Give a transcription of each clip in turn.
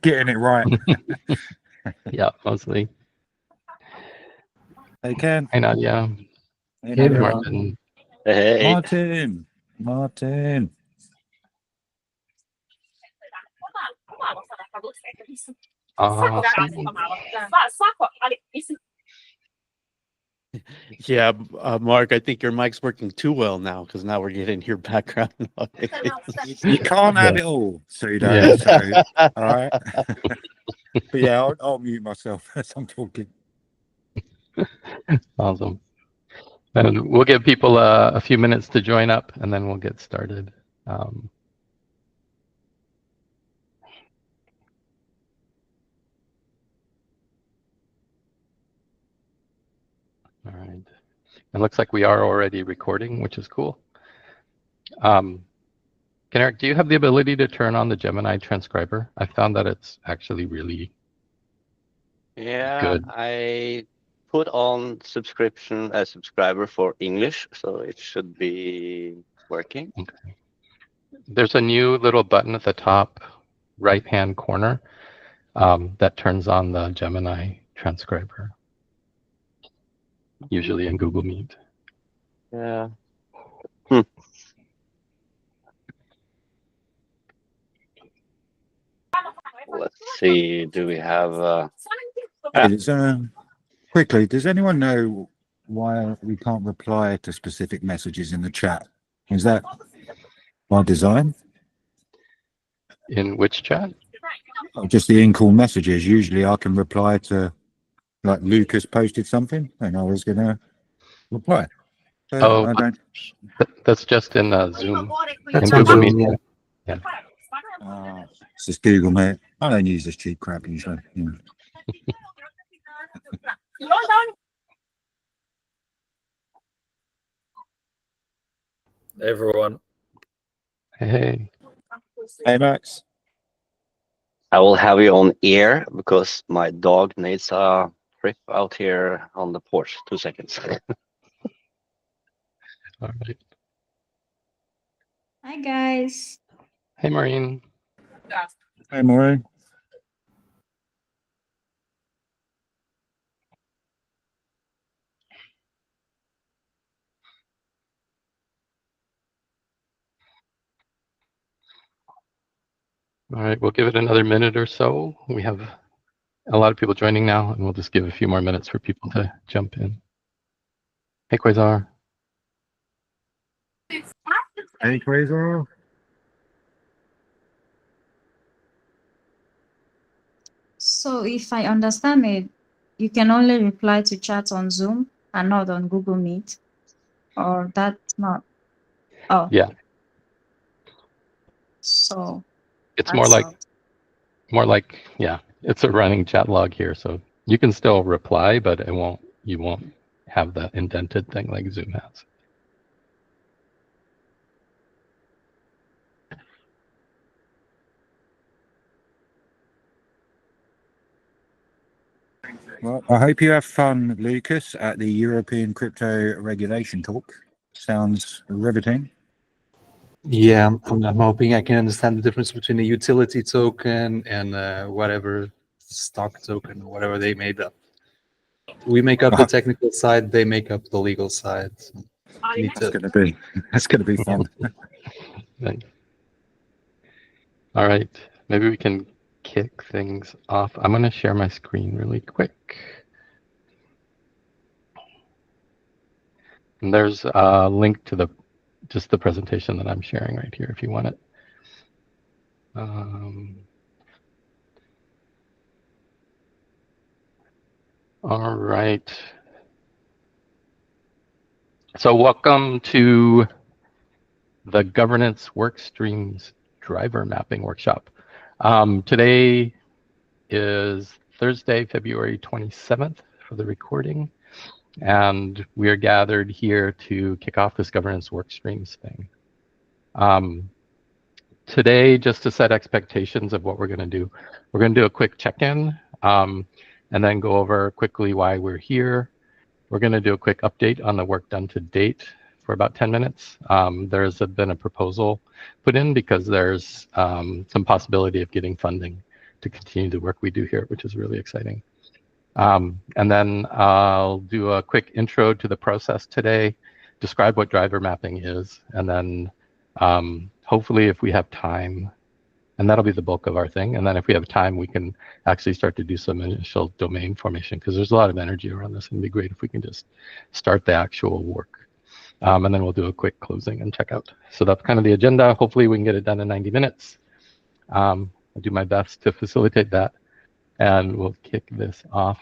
getting it right. Yeah, mostly. Hey, Ken. Hey, Nadia. Hey, Hey, Nadia. Martin. Hey. Martin. Awesome. Yeah, Mark, I think your mic's working too well now because now we're getting your background noise. You can't have it all, Pseudo. Yeah. So, all right. But yeah, I'll mute myself as I'm talking. Awesome. And we'll give people a few minutes to join up, and then we'll get started. All right. It looks like we are already recording, which is cool. Eric, do you have the ability to turn on the Gemini transcriber? I found that it's actually really good. I put on subscriber for English, so it should be working. Okay. There's a new little button at the top right-hand corner that turns on the Gemini transcriber, usually in Google Meet. Yeah. Let's see. Do we have? Quickly, does anyone know why we can't reply to specific messages in the chat? Is that by design? In which chat? Just the in-call messages. Usually I can reply to, like, Lucas posted something and I was going to reply. Oh, I don't. That's just in Zoom. That's in on Google Zoom, Meet. yeah. It's just Google, mate. I don't use this cheap crap usually. Yeah. Hey, everyone. Hey. Hey, Max. I will have you on air because my dog needs a trip out here on the porch. 2 seconds. All right. Hi, guys. Hey, Maureen. Hey, Maureen. All right, we'll give it another minute or so. We have a lot of people joining now, and we'll just give a few more minutes for people to jump in. Hey, Quasar. Hey, Quasar. So if I understand it, you can only reply to chat on Zoom and not on Google Meet, or that's not. Oh. Yeah. So it's more like, yeah, it's a running chat log here. So you can still reply, but you won't have that indented thing like Zoom has. Well, I hope you have fun, Lucas, at the European Crypto Regulation Talk. Sounds riveting. Yeah, I'm hoping I can understand the difference between a utility token and whatever stock token, whatever they made up. We make up the technical side, they make up the legal side. So that's gonna be fun. All right, maybe we can kick things off. I'm going to share my screen really quick. And there's a link to the presentation that I'm sharing right here if you want it. All right. So welcome to the Governance Workstreams Driver Mapping Workshop. Today is Thursday, February 27th for the recording. And we are gathered here to kick off this Governance Workstreams thing. Today, just to set expectations of what we're going to do, we're going to do a quick check-in and then go over quickly why we're here. We're going to do a quick update on the work done to date for about 10 minutes. There's been a proposal put in because there's some possibility of getting funding to continue the work we do here, which is really exciting. And then I'll do a quick intro to the process today, describe what driver mapping is, and then hopefully if we have time, and that'll be the bulk of our thing, and then if we have time, we can actually start to do some initial domain formation, because there's a lot of energy around this, and it'd be great if we can just start the actual work. And then we'll do a quick closing and checkout. So that's kind of the agenda. Hopefully we can get it done in 90 minutes. I'll do my best to facilitate that, and we'll kick this off.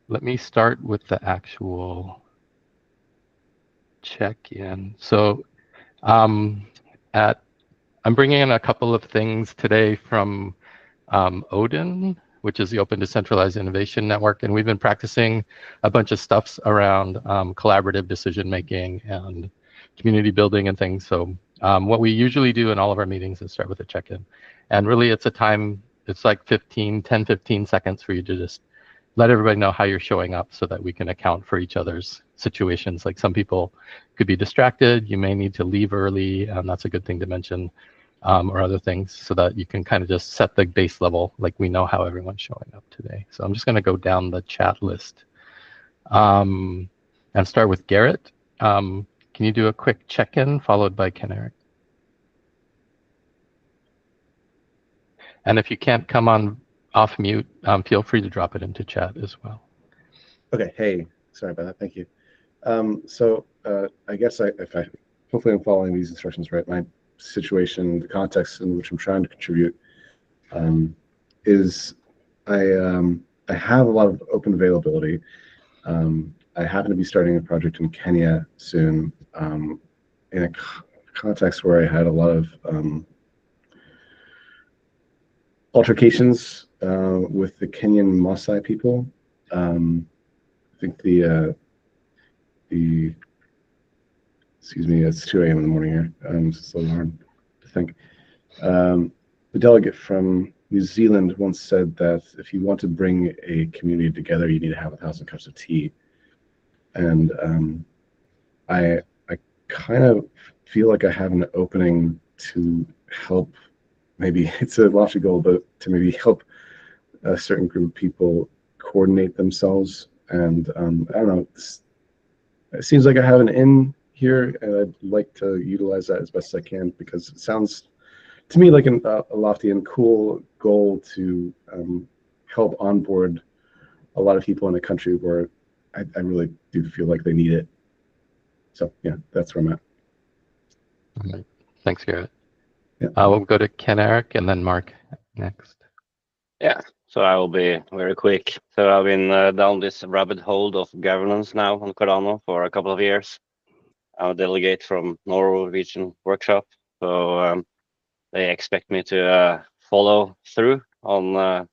Let me start with the actual check-in. So I'm bringing in a couple of things today from Odin, which is the Open Decentralized Innovation Network, and we've been practicing a bunch of stuffs around collaborative decision-making and community building and things. So what we usually do in all of our meetings is start with a check-in. And really it's a time, it's like 10, 15 seconds for you to just let everybody know how you're showing up so that we can account for each other's situations. Like some people could be distracted, you may need to leave early, that's a good thing to mention, or other things, so that you can kind of just set the base level, like we know how everyone's showing up today. So I'm just gonna go down the chat list and start with Garrett. Can you do a quick check-in followed by Ken Eric? And if you can't come on off mute, feel free to drop it into chat as well. Okay, hey, sorry about that, thank you. I guess hopefully I'm following these instructions right. My situation, the context in which I'm trying to contribute is I have a lot of open availability. I happen to be starting a project in Kenya soon in a context where I had a lot of altercations with the Kenyan Maasai people. I think excuse me, it's 2 a.m. in the morning here. It's a little hard to think. The delegate from New Zealand once said that if you want to bring a community together, you need to have 1,000 cups of tea. And I kind of feel like I have an opening to help. Maybe it's a lofty goal, but to maybe help a certain group of people coordinate themselves. And I don't know, it seems like I have an in here, and I'd like to utilize that as best as I can, because it sounds to me like a lofty and cool goal to help onboard a lot of people in a country where I really do feel like they need it. So yeah, that's where I'm at. All right. Thanks, Garrett. Yeah. We'll go to Ken Eric and then Mark next. Yeah, so I will be very quick. So I've been down this rabbit hole of governance now on Cardano for a couple of years. I'm a delegate from Norwegian Workshop, so they expect me to follow through on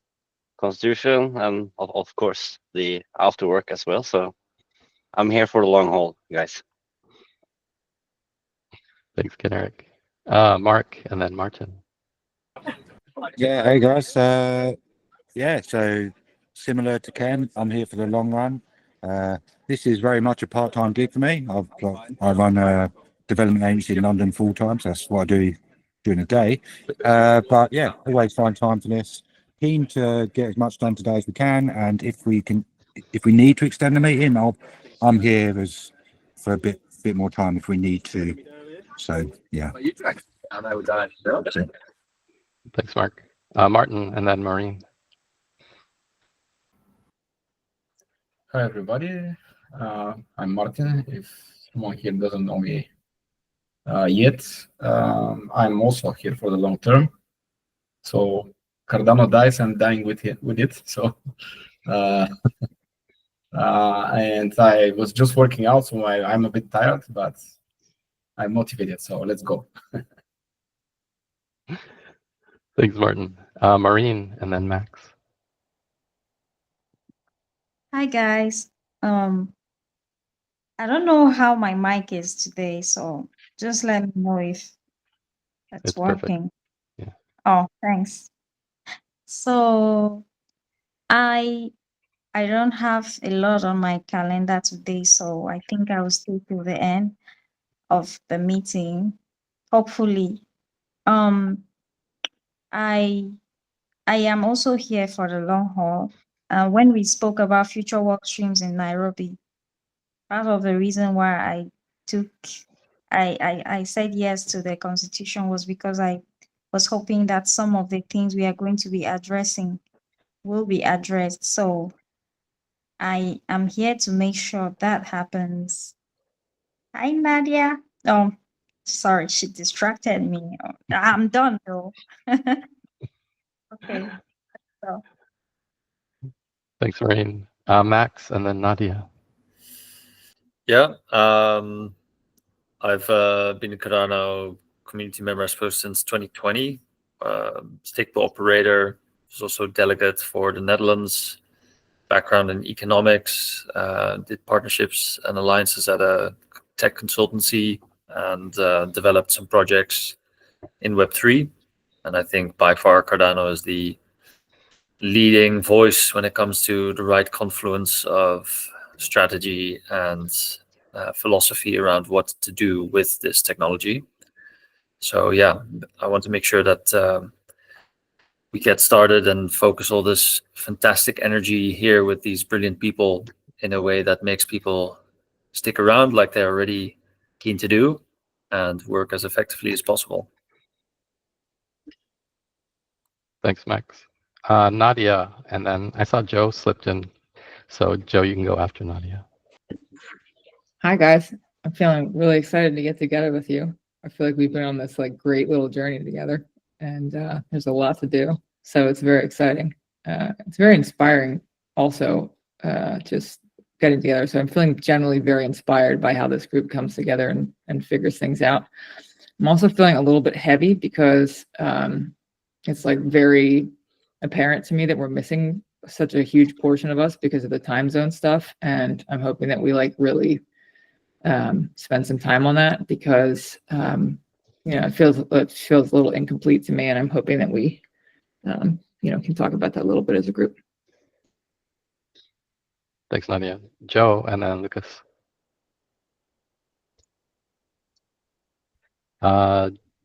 Constitution and of course the after work as well. So I'm here for the long haul, guys. Thanks, Ken Eric. Mark and then Martin. Yeah, hey guys. Yeah, so similar to Ken, I'm here for the long run. This is very much a part-time gig for me. I run a development agency in London full-time, so that's what I do during the day. But yeah, always find time for this. Keen to get as much done today as we can, and if we need to extend the meeting, I'm here for a bit more time if we need to. So yeah. Thanks, Mark. Martin and then Maureen. Hi, everybody. I'm Martin, if someone here doesn't know me yet. I'm also here for the long term. So Cardano dies, I'm dying with it. So, and I was just working out, so I'm a bit tired, but I'm motivated, so let's go. Thanks, Martin. Maureen and then Max. Hi guys. I don't know how my mic is today, so just let me know if it's working. Perfect. Yeah. Oh, thanks. So I don't have a lot on my calendar today, so I think I will stay till the end of the meeting. Hopefully, I am also here for the long haul. When we spoke about future work streams in Nairobi, part of the reason why I said yes to the constitution was because I was hoping that some of the things we are going to be addressing will be addressed. So I am here to make sure that happens. Hi, Nadia. Oh, sorry, she distracted me. I'm done though. Okay, so Thanks, Maureen. Max, and then Nadia. Yeah, I've been a Cardano community member, I suppose, since 2020. Stable operator, was also a delegate for the Netherlands. Background in economics, did partnerships and alliances at a tech consultancy, and developed some projects in Web3. And I think by far Cardano is the leading voice when it comes to the right confluence of strategy and philosophy around what to do with this technology. So yeah, I want to make sure that we get started and focus all this fantastic energy here with these brilliant people in a way that makes people stick around like they're already keen to do and work as effectively as possible. Thanks, Max. Nadia, and then I saw Joe slipped in. So Joe, you can go after Nadia. Hi guys, I'm feeling really excited to get together with you. I feel like we've been on this like great little journey together, and there's a lot to do. So it's very exciting. It's very inspiring also, just getting together. So I'm feeling generally very inspired by how this group comes together and figures things out. I'm also feeling a little bit heavy because it's like very apparent to me that we're missing such a huge portion of us because of the time zone stuff. And I'm hoping that we like really spend some time on that because it feels a little incomplete to me, and I'm hoping that we can talk about that a little bit as a group. Thanks, Nadia. Joe, and then Lucas.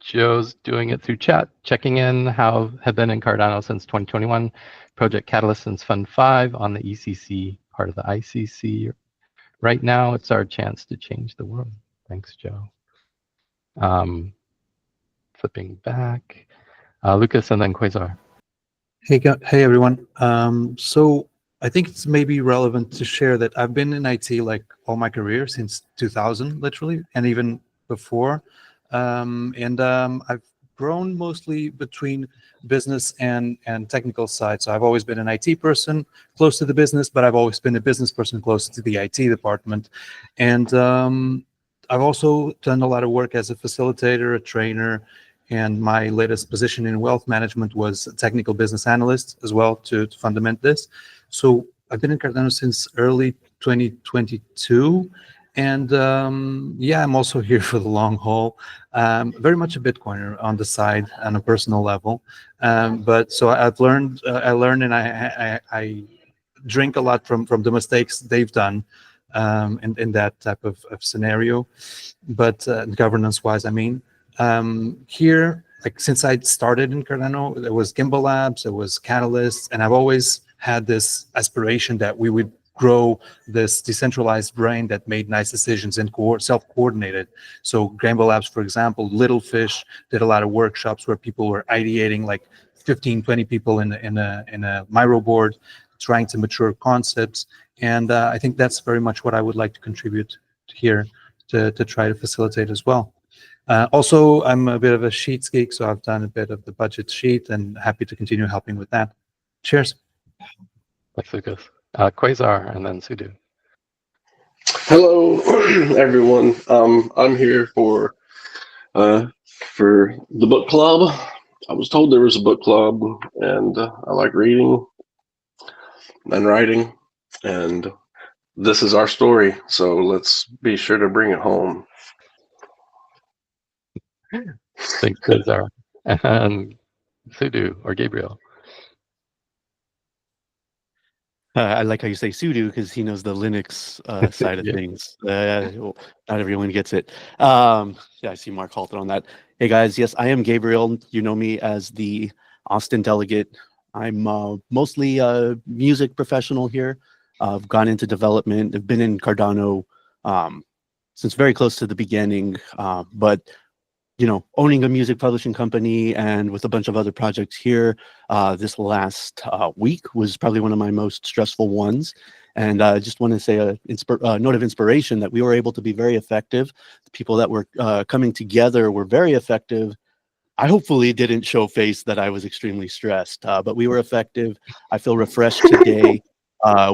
Joe's doing it through chat, checking in how have been in Cardano since 2021, Project Catalyst since Fund 5 on the ECC, part of the ICC. Right now, it's our chance to change the world. Thanks, Joe. Flipping back, Lucas and then Quasar. Hey everyone. So I think it's maybe relevant to share that I've been in IT like all my career since 2000, literally, and even before. I've grown mostly between business and technical side. So I've always been an IT person close to the business, but I've always been a business person close to the IT department. And I've also done a lot of work as a facilitator, a trainer, and my latest position in wealth management was a technical business analyst as well to fundament this. So I've been in Cardano since early 2022. And yeah, I'm also here for the long haul. Very much a Bitcoiner on the side on a personal level. But so I've learned, and I drink a lot from the mistakes they've done in that type of scenario. But governance-wise, I mean, here, like since I started in Cardano, there was Gimbal Labs, there was Catalyst, and I've always had this aspiration that we would grow this decentralized brain that made nice decisions and self-coordinated. So Gimbal Labs, for example, Little Fish did a lot of workshops where people were ideating, like 15, 20 people in a Miro board, trying to mature concepts. And I think that's very much what I would like to contribute here to try to facilitate as well. Also, I'm a bit of a sheets geek, so I've done a bit of the budget sheet and happy to continue helping with that. Cheers. Thanks, Lucas. Quasar and then Sudu. Hello, everyone. I'm here for the book club. I was told there was a book club, and I like reading and writing, and this is our story. So let's be sure to bring it home. Thanks, Quasar. And Sudu or Gabriel. I like how you say sudo because he knows the Linux side of Yeah. things. Well, not everyone gets it. Yeah, I see Mark halted on that. Hey guys, yes, I am Gabriel. You know me as the Austin delegate. I'm mostly a music professional here. I've gone into development. I've been in Cardano since very close to the beginning, but you know, owning a music publishing company and with a bunch of other projects here, this last week was probably one of my most stressful ones. And I just want to say a note of inspiration that we were able to be very effective. The people that were coming together were very effective. I hopefully didn't show face that I was extremely stressed, but we were effective. I feel refreshed today.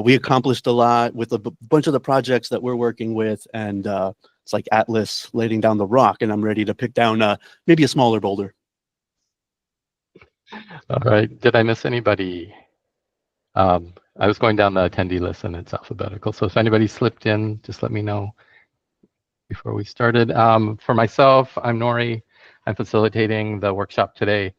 We accomplished a lot with a bunch of the projects that we're working with, and it's like Atlas laying down the rock, and I'm ready to pick down maybe a smaller boulder. All right. Did I miss anybody? I was going down the attendee list and it's alphabetical. So if anybody slipped in, just let me know before we started. For myself, I'm Nori. I'm facilitating the workshop today.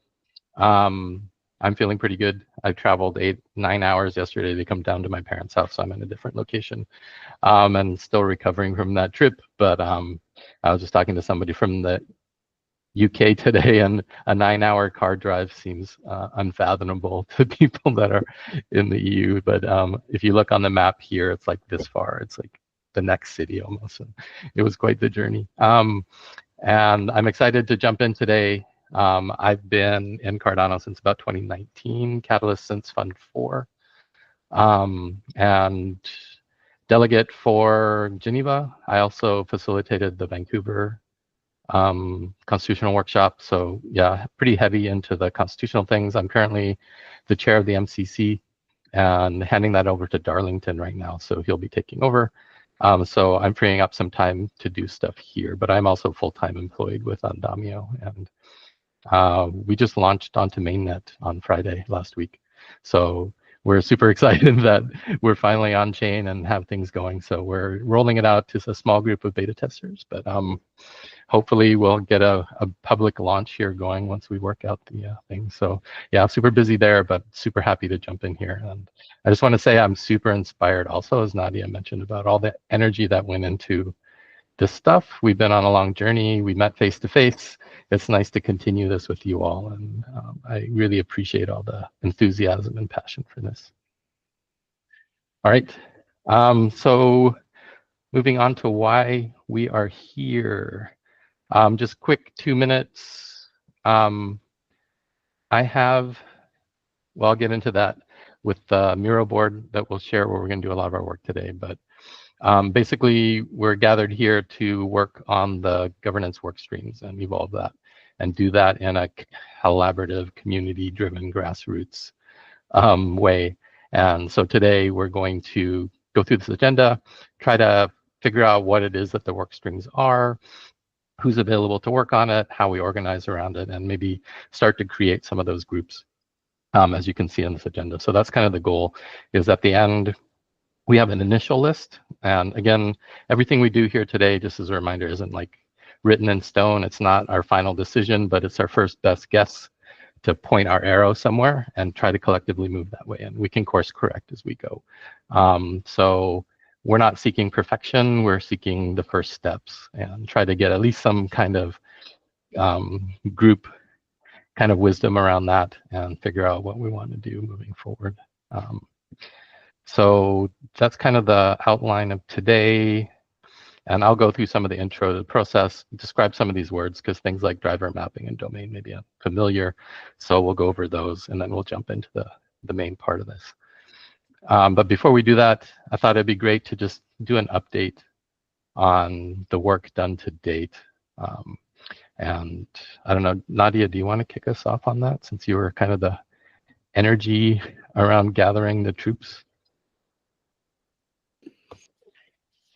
I'm feeling pretty good. I traveled 8-9 hours yesterday to come down to my parents' house. So I'm in a different location and still recovering from that trip. But I was just talking to somebody from the UK today, and a 9-hour car drive seems unfathomable to people that are in the EU. But if you look on the map here, it's like this far. It's like the next city almost. And it was quite the journey. And I'm excited to jump in today. I've been in Cardano since about 2019, Catalyst since Fund 4, and delegate for Geneva. I also facilitated the Vancouver constitutional workshop. So yeah, pretty heavy into the constitutional things. I'm currently the chair of the MCC and handing that over to Darlington right now. So he'll be taking over. So I'm freeing up some time to do stuff here, but I'm also full-time employed with Andamio, and we just launched onto mainnet on Friday last week. So we're super excited that we're finally on chain and have things going. So we're rolling it out to a small group of beta testers, but hopefully we'll get a public launch here going once we work out the things. So yeah, super busy there, but super happy to jump in here. And I just want to say I'm super inspired also, as Nadia mentioned, about all the energy that went into this stuff. We've been on a long journey. We met face to face. It's nice to continue this with you all. And I really appreciate all the enthusiasm and passion for this. All right. So moving on to why we are here. Just quick 2 minutes. I have, well, I'll get into that with the Miro board that we'll share where we're going to do a lot of our work today. But basically, we're gathered here to work on the governance work streams and evolve that and do that in a collaborative, community-driven, grassroots way. And so today we're going to go through this agenda, try to figure out what it is that the work streams are, who's available to work on it, how we organize around it, and maybe start to create some of those groups, as you can see in this agenda. So that's kind of the goal, is at the end, we have an initial list. And again, everything we do here today, just as a reminder, isn't like written in stone. It's not our final decision, but it's our first best guess to point our arrow somewhere and try to collectively move that way. And we can course correct as we go. So we're not seeking perfection. We're seeking the first steps and try to get at least some kind of group kind of wisdom around that and figure out what we want to do moving forward. So that's kind of the outline of today. And I'll go through some of the intro to the process, describe some of these words, because things like driver mapping and domain may be familiar. So we'll go over those, and then we'll jump into the main part of this. But before we do that, I thought it'd be great to just do an update on the work done to date. And I don't know, Nadia, do you want to kick us off on that, since you were kind of the energy around gathering the troops?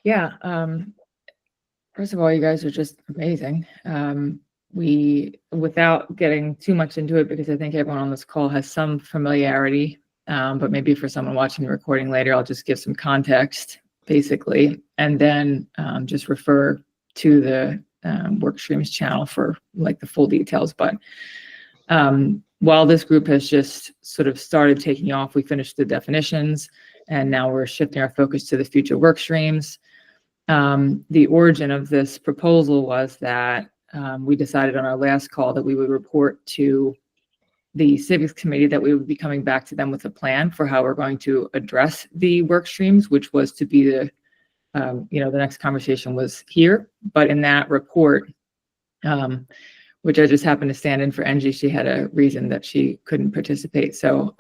Yeah. First of all, you guys are just amazing. Without getting too much into it, because I think everyone on this call has some familiarity, but maybe for someone watching the recording later, I'll just give some context, basically, and then just refer to the Workstreams channel for like the full details. But while this group has just sort of started taking off, we finished the definitions, and now we're shifting our focus to the future work streams. The origin of this proposal was that we decided on our last call that we would report to the civics committee that we would be coming back to them with a plan for how we're going to address the work streams, which was to be the, the next conversation was here. But in that report, which I just happened to stand in for Angie, she had a reason that she couldn't participate. So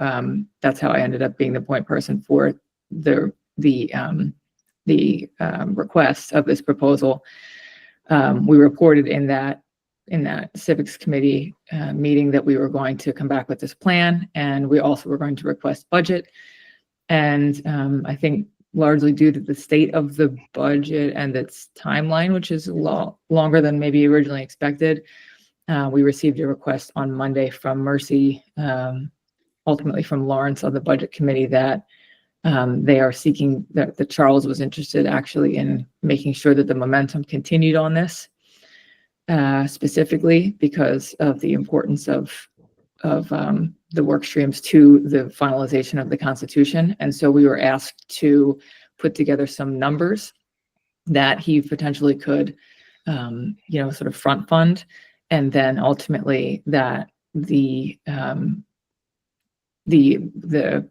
that's how I ended up being the point person for the request of this proposal. We reported in that civics committee meeting that we were going to come back with this plan, and we also were going to request budget. And I think largely due to the state of the budget and its timeline, which is longer than maybe originally expected, we received a request on Monday from Mercy, ultimately from Lawrence of the budget committee, that they are seeking that Charles was interested actually in making sure that the momentum continued on this, specifically because of the importance of the work streams to the finalization of the Constitution. And so we were asked to put together some numbers that he potentially could, sort of front fund, and then ultimately that the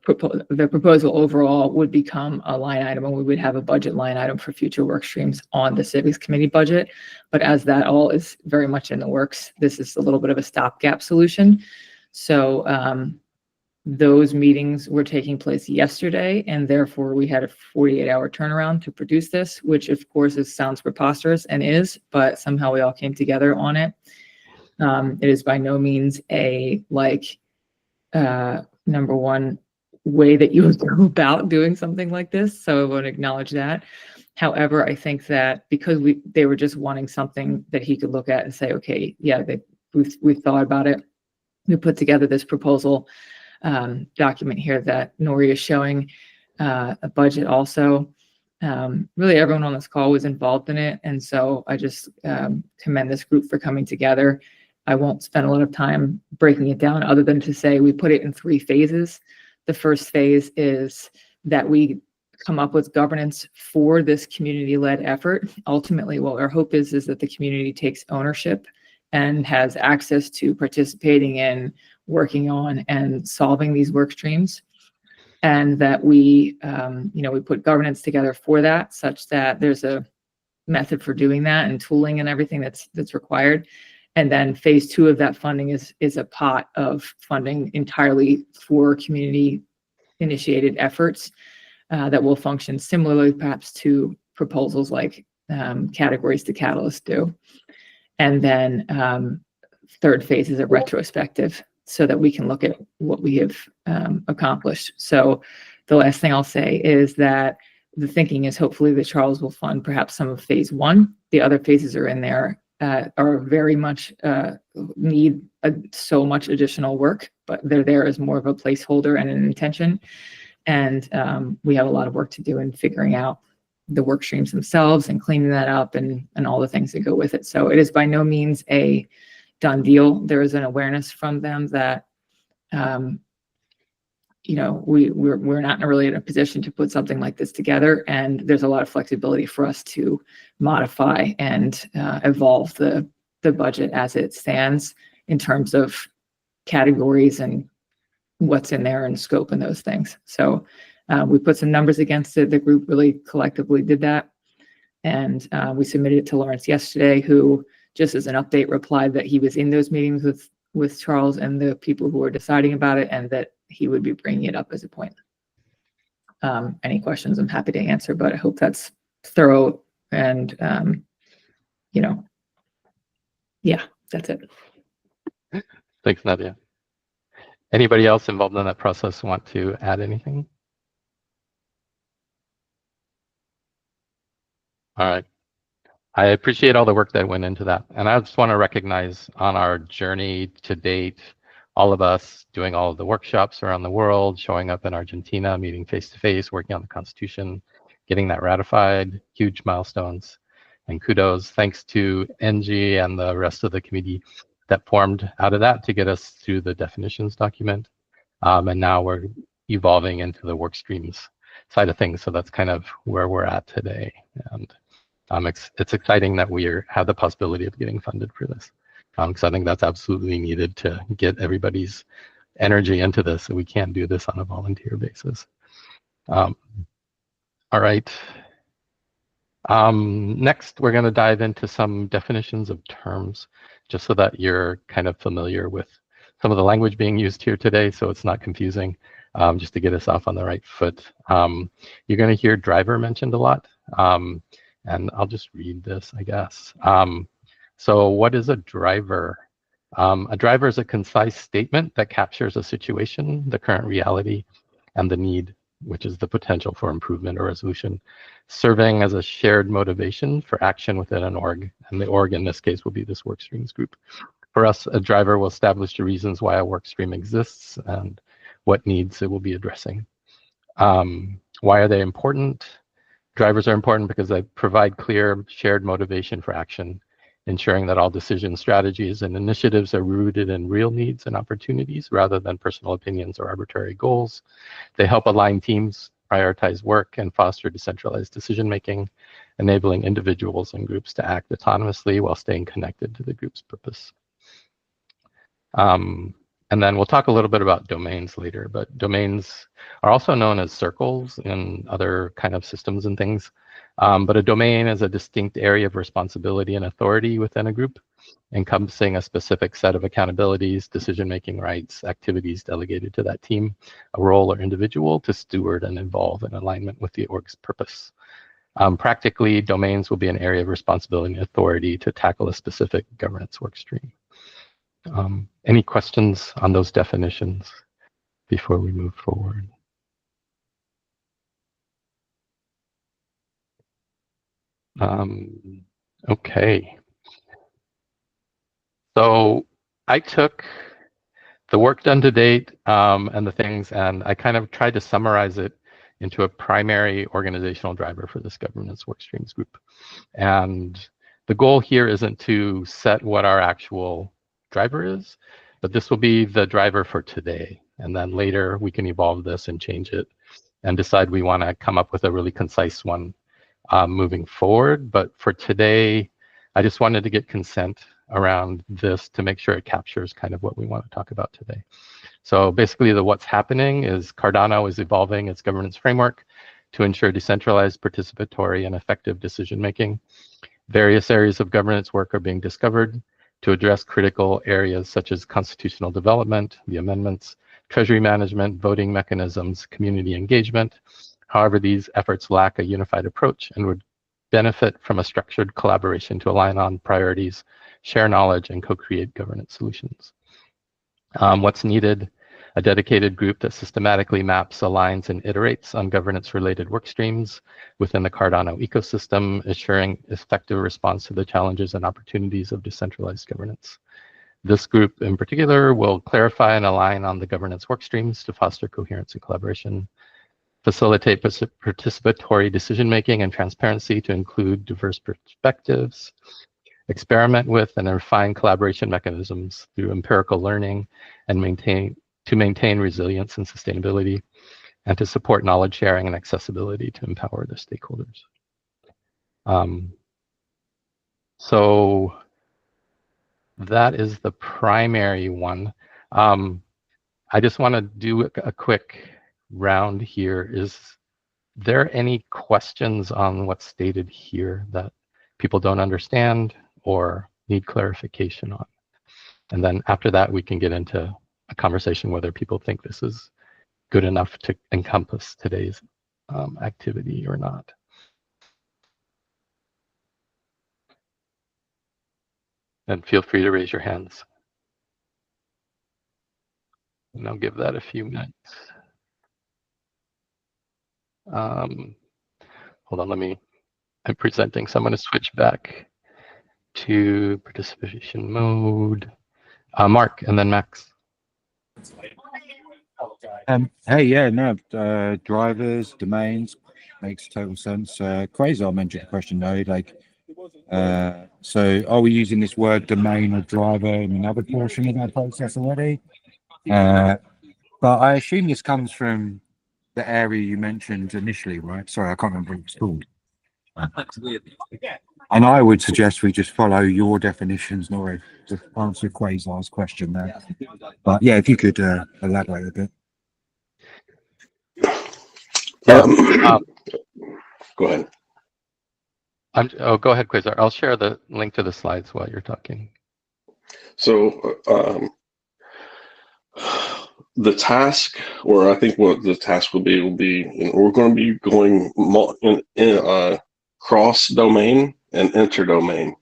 proposal overall would become a line item, and we would have a budget line item for future work streams on the civics committee budget. But as that all is very much in the works, this is a little bit of a stopgap solution. So those meetings were taking place yesterday, and therefore we had a 48-hour turnaround to produce this, which of course sounds preposterous and is, but somehow we all came together on it. It is by no means a number one way that you would go about doing something like this. So I want to acknowledge that. However, I think that because they were just wanting something that he could look at and say, okay, yeah, we've thought about it. We put together this proposal document here that Nori is showing, a budget also. Really everyone on this call was involved in it. And so I just commend this group for coming together. I won't spend a lot of time breaking it down other than to say we put it in 3 phases. The first phase is that we come up with governance for this community-led effort. Ultimately, what our hope is that the community takes ownership and has access to participating in, working on, and solving these work streams. And that we put governance together for that, such that there's a method for doing that and tooling and everything that's required. And then phase 2 of that funding is a pot of funding entirely for community initiated efforts that will function similarly perhaps to proposals like categories to Catalyst do. And then third phase is a retrospective so that we can look at what we have accomplished. So the last thing I'll say is that the thinking is hopefully that Charles will fund perhaps some of phase 1. The other phases are in there. Are very much need so much additional work, but they're there as more of a placeholder and an intention. And we have a lot of work to do in figuring out the work streams themselves and cleaning that up and all the things that go with it. So it is by no means a done deal. There is an awareness from them that we're not really in a position to put something like this together, and there's a lot of flexibility for us to modify and evolve the budget as it stands in terms of categories and what's in there and scope and those things. So we put some numbers against it. The group really collectively did that, and we submitted it to Lawrence yesterday, who just as an update replied that he was in those meetings with Charles and the people who were deciding about it, and that he would be bringing it up as a point. Any questions I'm happy to answer, but I hope that's thorough and, yeah, that's it. Thanks, Nadia. Anybody else involved in that process want to add anything? All right. I appreciate all the work that went into that. And I just want to recognize on our journey to date, all of us doing all of the workshops around the world, showing up in Argentina, meeting face-to-face, working on the Constitution, getting that ratified, huge milestones. And kudos, thanks to Angie and the rest of the committee that formed out of that to get us through the definitions document. And now we're evolving into the work streams. side of things. So that's kind of where we're at today. And it's exciting that we have the possibility of getting funded for this, because I think that's absolutely needed to get everybody's energy into this. So we can't do this on a volunteer basis. All right. Next, we're going to dive into some definitions of terms, just so that you're kind of familiar with some of the language being used here today, so it's not confusing, just to get us off on the right foot. You're going to hear driver mentioned a lot, and I'll just read this, I guess. So what is a driver? A driver is a concise statement that captures a situation, the current reality, and the need, which is the potential for improvement or resolution, serving as a shared motivation for action within an org. And the org in this case will be this Workstreams group. For us, a driver will establish the reasons why a workstream exists and what needs it will be addressing. Why are they important? Drivers are important because they provide clear shared motivation for action, ensuring that all decisions, strategies, and initiatives are rooted in real needs and opportunities rather than personal opinions or arbitrary goals. They help align teams, prioritize work, and foster decentralized decision-making, enabling individuals and groups to act autonomously while staying connected to the group's purpose. And then we'll talk a little bit about domains later, but domains are also known as circles in other kind of systems and things. But a domain is a distinct area of responsibility and authority within a group, encompassing a specific set of accountabilities, decision-making rights, activities delegated to that team, a role or individual to steward and involve in alignment with the org's purpose. Practically, domains will be an area of responsibility and authority to tackle a specific governance work stream. Any questions on those definitions before we move forward? Okay. So I took the work done to date and the things, and I kind of tried to summarize it into a primary organizational driver for this governance workstreams group. And the goal here isn't to set what our actual driver is, but this will be the driver for today. And then later we can evolve this and change it and decide we want to come up with a really concise one moving forward. But for today, I just wanted to get consent around this to make sure it captures kind of what we want to talk about today. So basically what's happening is Cardano is evolving its governance framework to ensure decentralized, participatory, and effective decision-making. Various areas of governance work are being discovered to address critical areas such as constitutional development, the amendments, treasury management, voting mechanisms, community engagement. However, these efforts lack a unified approach and would benefit from a structured collaboration to align on priorities, share knowledge, and co-create governance solutions. What's needed? A dedicated group that systematically maps, aligns, and iterates on governance-related work streams within the Cardano ecosystem, ensuring effective response to the challenges and opportunities of decentralized governance. This group in particular will clarify and align on the governance work streams to foster coherence and collaboration, facilitate participatory decision-making and transparency to include diverse perspectives, experiment with and refine collaboration mechanisms through empirical learning and maintain resilience and sustainability, and to support knowledge sharing and accessibility to empower the stakeholders. So that is the primary one. I just want to do a quick round here. Is there any questions on what's stated here that people don't understand or need clarification on? And then after that, we can get into a conversation whether people think this is good enough to encompass today's activity or not. And feel free to raise your hands. And I'll give that a few minutes. Hold on, I'm presenting, so I'm going to switch back to participation mode. Mark, and then Max. Hey, yeah, no, drivers, domains, makes total sense. Quasar mentioned a question though, like, so are we using this word domain or driver in another portion of our process already? But I assume this comes from the area you mentioned initially, right? Sorry, I can't remember what it's called. And I would suggest we just follow your definitions, Nori, to answer Quasar's question there. But yeah, if you could elaborate a bit. Yeah. Go ahead. Oh, go ahead, Quasar. I'll share the link to the slides while you're talking. So the task, or I think what the task will be, we're going to be going cross-domain and inter-domain.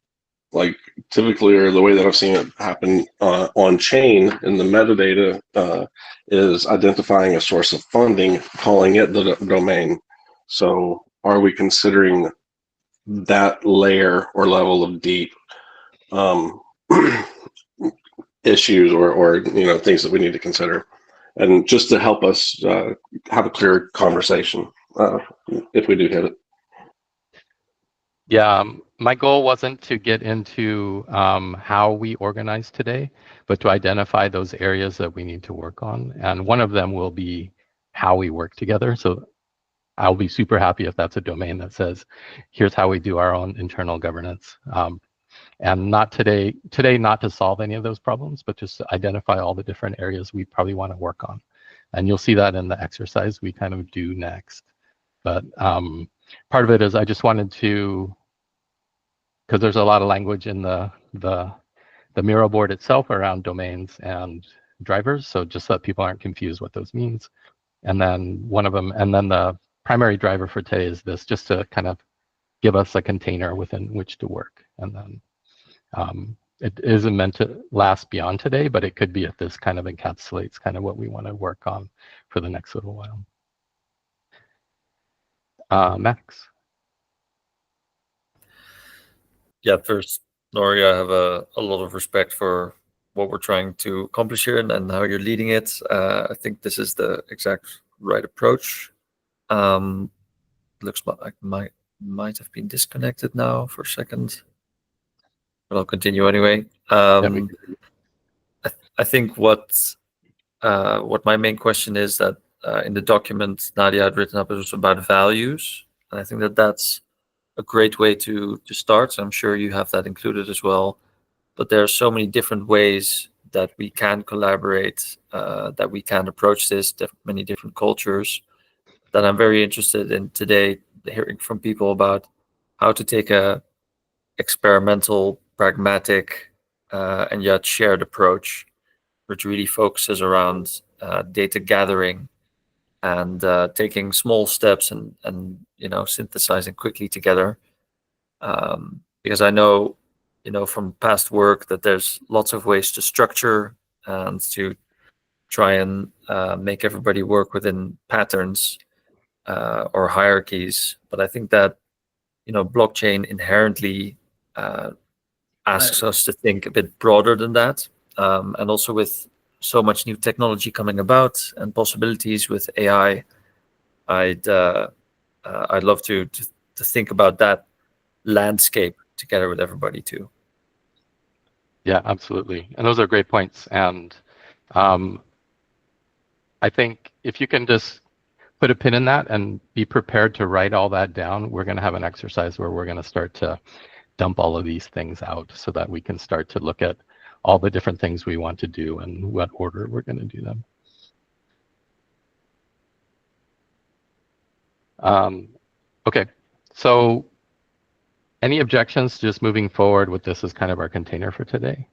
Like typically, or the way that I've seen it happen on chain in the metadata is identifying a source of funding, calling it the domain. So are we considering that layer or level of deep issues or things that we need to consider, and just to help us have a clear conversation if we do hit it. Yeah, my goal wasn't to get into how we organize today, but to identify those areas that we need to work on. And one of them will be how we work together. So I'll be super happy if that's a domain that says, here's how we do our own internal governance. And not today, not to solve any of those problems, but just to identify all the different areas we probably want to work on. And you'll see that in the exercise we kind of do next. But part of it is I just wanted to, because there's a lot of language in the Miro board itself around domains and drivers. So just so that people aren't confused what those means. And then one of them, and then the primary driver for today is this, just to kind of give us a container within which to work. And then it isn't meant to last beyond today, but it could be if this kind of encapsulates kind of what we want to work on for the next little while. Max. Yeah, first, Nori, I have a lot of respect for what we're trying to accomplish here and how you're leading it. I think this is the exact right approach. Looks like I might have been disconnected now for a second, but I'll continue anyway. I think what my main question is that in the document Nadia had written up, it was about values, and I think that that's a great way to start. So I'm sure you have that included as well. But there are so many different ways that we can collaborate, that we can approach this, many different cultures, that I'm very interested in today, hearing from people about how to take a experimental, pragmatic, and yet shared approach, which really focuses around data gathering and taking small steps and synthesizing quickly together. Because I know, from past work that there's lots of ways to structure and to try and make everybody work within patterns or hierarchies. But I think that, blockchain inherently asks us to think a bit broader than that. And also with so much new technology coming about and possibilities with AI, I'd love to think about that landscape together with everybody too. Yeah, absolutely. And those are great points. And I think if you can just put a pin in that and be prepared to write all that down, we're going to have an exercise where we're going to start to dump all of these things out so that we can start to look at all the different things we want to do and what order we're going to do them. Okay, so any objections to just moving forward with this as kind of our container for today?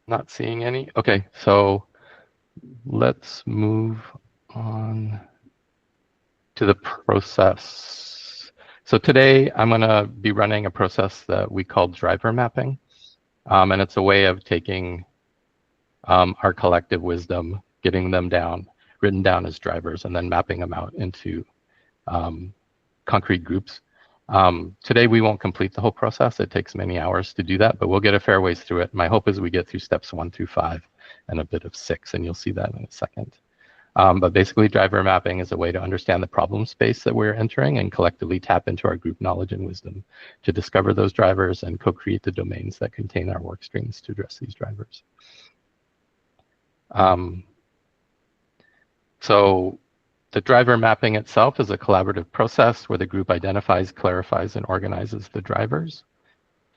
Not seeing any. Okay, so let's move on to the process. So today I'm going to be running a process that we call driver mapping. And it's a way of taking our collective wisdom, getting them down, written down as drivers, and then mapping them out into concrete groups. Today we won't complete the whole process. It takes many hours to do that, but we'll get a fair ways through it. My hope is we get through steps 1 through 5 and a bit of 6, and you'll see that in a second. But basically, driver mapping is a way to understand the problem space that we're entering and collectively tap into our group knowledge and wisdom to discover those drivers and co-create the domains that contain our work streams to address these drivers. So the driver mapping itself is a collaborative process where the group identifies, clarifies, and organizes the drivers,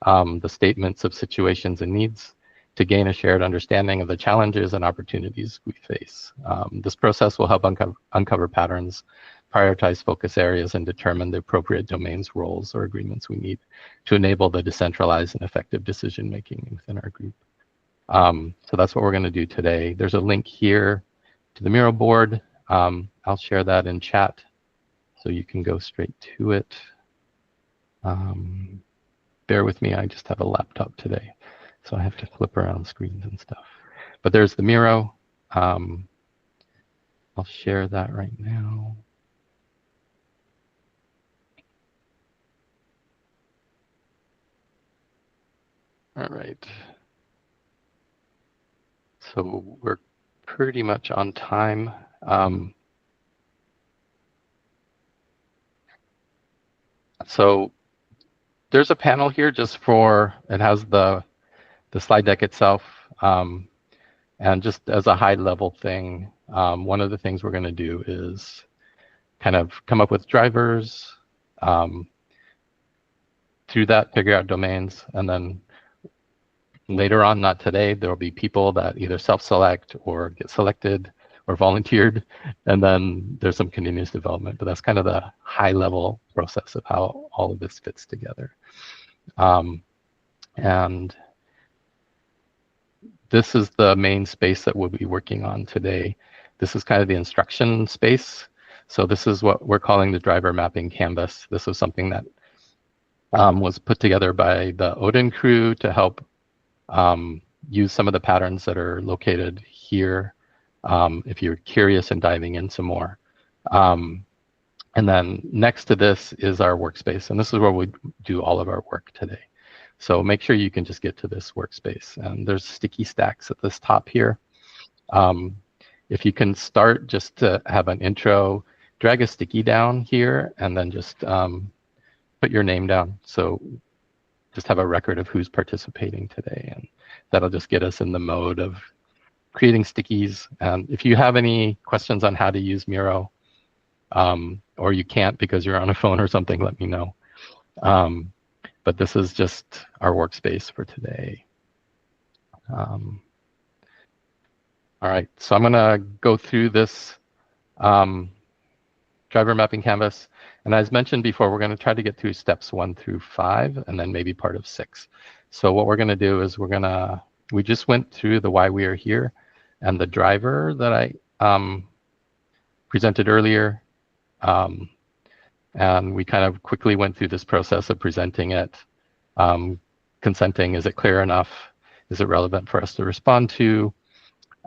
the statements of situations and needs, to gain a shared understanding of the challenges and opportunities we face. This process will help uncover patterns, prioritize focus areas, and determine the appropriate domains, roles, or agreements we need to enable the decentralized and effective decision-making within our group. So that's what we're going to do today. There's a link here to the Miro board. I'll share that in chat so you can go straight to it. Bear with me, I just have a laptop today, so I have to flip around screens and stuff. But there's the Miro. I'll share that right now. All right. So we're pretty much on time. So there's a panel here just for, it has the slide deck itself. And just as a high level thing, one of the things we're going to do is kind of come up with drivers, through that figure out domains, and then later on, not today, there will be people that either self-select or get selected or volunteered, and then there's some continuous development, but that's kind of the high level process of how all of this fits together. And this is the main space that we'll be working on today. This is kind of the instruction space. So this is what we're calling the driver mapping canvas. This was something that was put together by the Odin crew to help use some of the patterns that are located here if you're curious and diving in some more. And then next to this is our workspace, and this is where we do all of our work today. So make sure you can just get to this workspace. And there's sticky stacks at this top here. If you can start just to have an intro, drag a sticky down here and then just put your name down. So just have a record of who's participating today. And that'll just get us in the mode of creating stickies. And if you have any questions on how to use Miro, or you can't because you're on a phone or something, let me know. But this is just our workspace for today. All right, so I'm gonna go through this driver mapping canvas. And as mentioned before, we're gonna try to get through steps 1 through 5, and then maybe part of 6. So what we're gonna do is we just went through the why we are here and the driver that I presented earlier. And we kind of quickly went through this process of presenting it, consenting, is it clear enough? Is it relevant for us to respond to?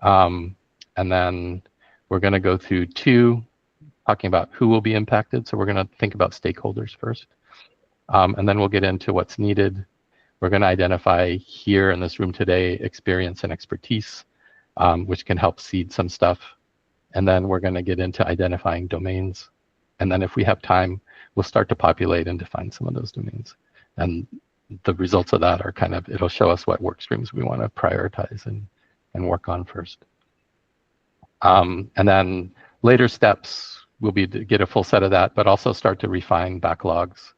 And then we're gonna go through 2, talking about who will be impacted. So we're gonna think about stakeholders first. And then we'll get into what's needed. We're gonna identify here in this room today, experience and expertise, which can help seed some stuff. And then we're gonna get into identifying domains. And then if we have time, we'll start to populate and define some of those domains. And the results of that are kind of, it'll show us what work streams we want to prioritize and work on first. And then later steps will be to get a full set of that, but also start to refine backlogs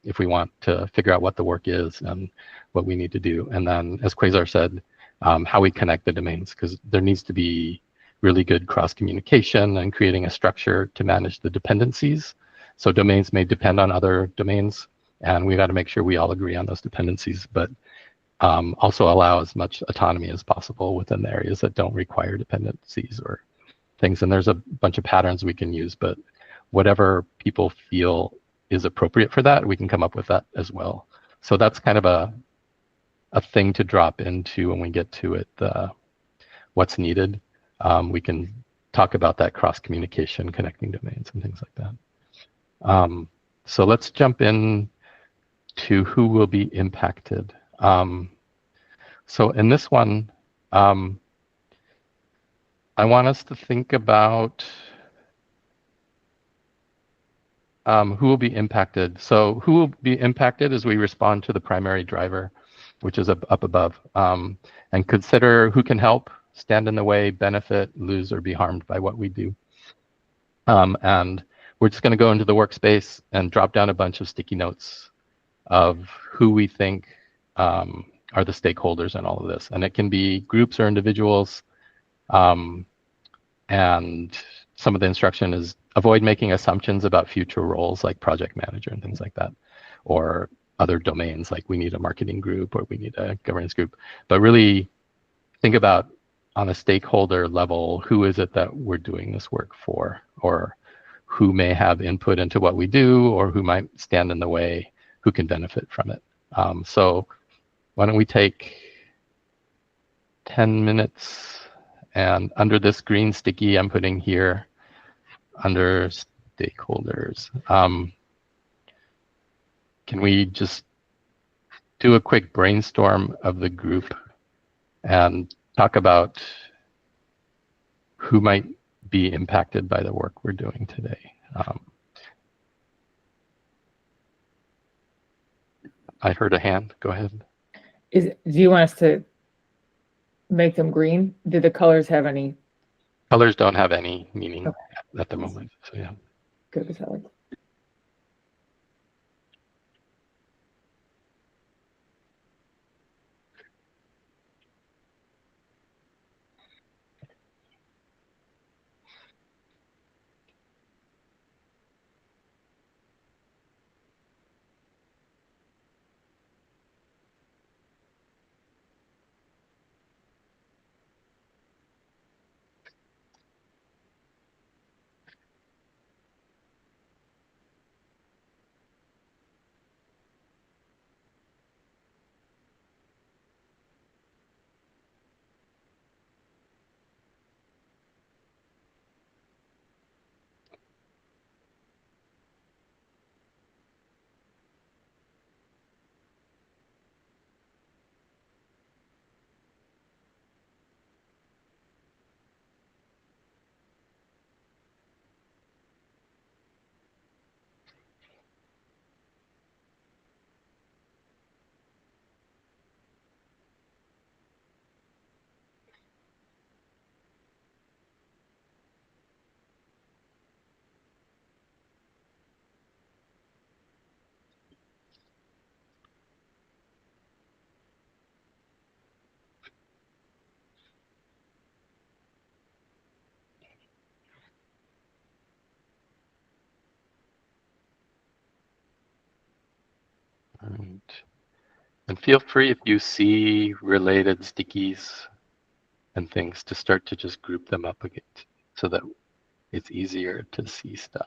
if we want to figure out what the work is and what we need to do. And then, as Quasar said, how we connect the domains, because there needs to be really good cross-communication and creating a structure to manage the dependencies. So domains may depend on other domains, and we got to make sure we all agree on those dependencies, but also allow as much autonomy as possible within the areas that don't require dependencies or things. And there's a bunch of patterns we can use, but whatever people feel is appropriate for that, we can come up with that as well. So that's kind of a thing to drop into when we get to it, what's needed. We can talk about that cross-communication, connecting domains and things like that. So let's jump in to who will be impacted. So in this one, I want us to think about who will be impacted. So who will be impacted as we respond to the primary driver, which is up above, and consider who can help. stand in the way, benefit, lose, or be harmed by what we do. And we're just going to go into the workspace and drop down a bunch of sticky notes of who we think are the stakeholders in all of this. And it can be groups or individuals. And some of the instruction is avoid making assumptions about future roles like project manager and things like that, or other domains like we need a marketing group or we need a governance group. But really think about on a stakeholder level, who is it that we're doing this work for, or who may have input into what we do, or who might stand in the way, who can benefit from it. So why don't we take 10 minutes, and under this green sticky I'm putting here, under stakeholders, can we just do a quick brainstorm of the group and talk about who might be impacted by the work we're doing today? I heard a hand. Go ahead. Do you want us to make them green? Do the colors have any? Colors don't have any meaning at the moment. So yeah. Good as hell. And feel free, if you see related stickies and things, to start to just group them up again so that it's easier to see stuff.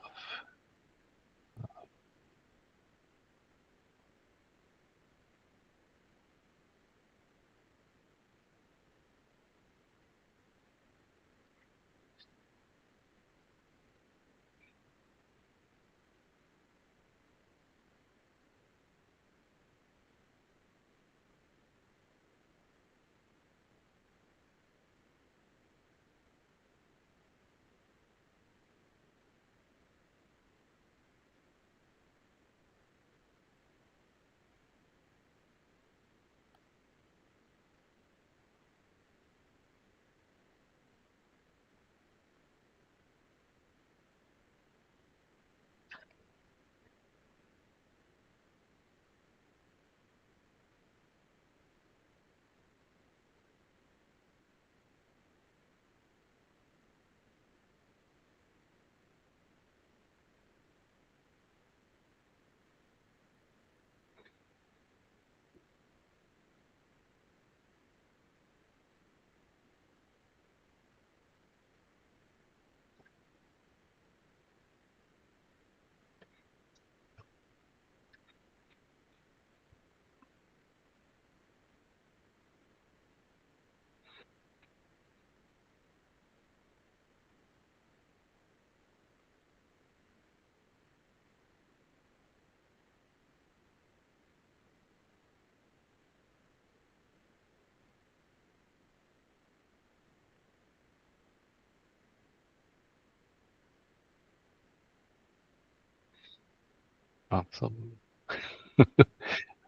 Awesome.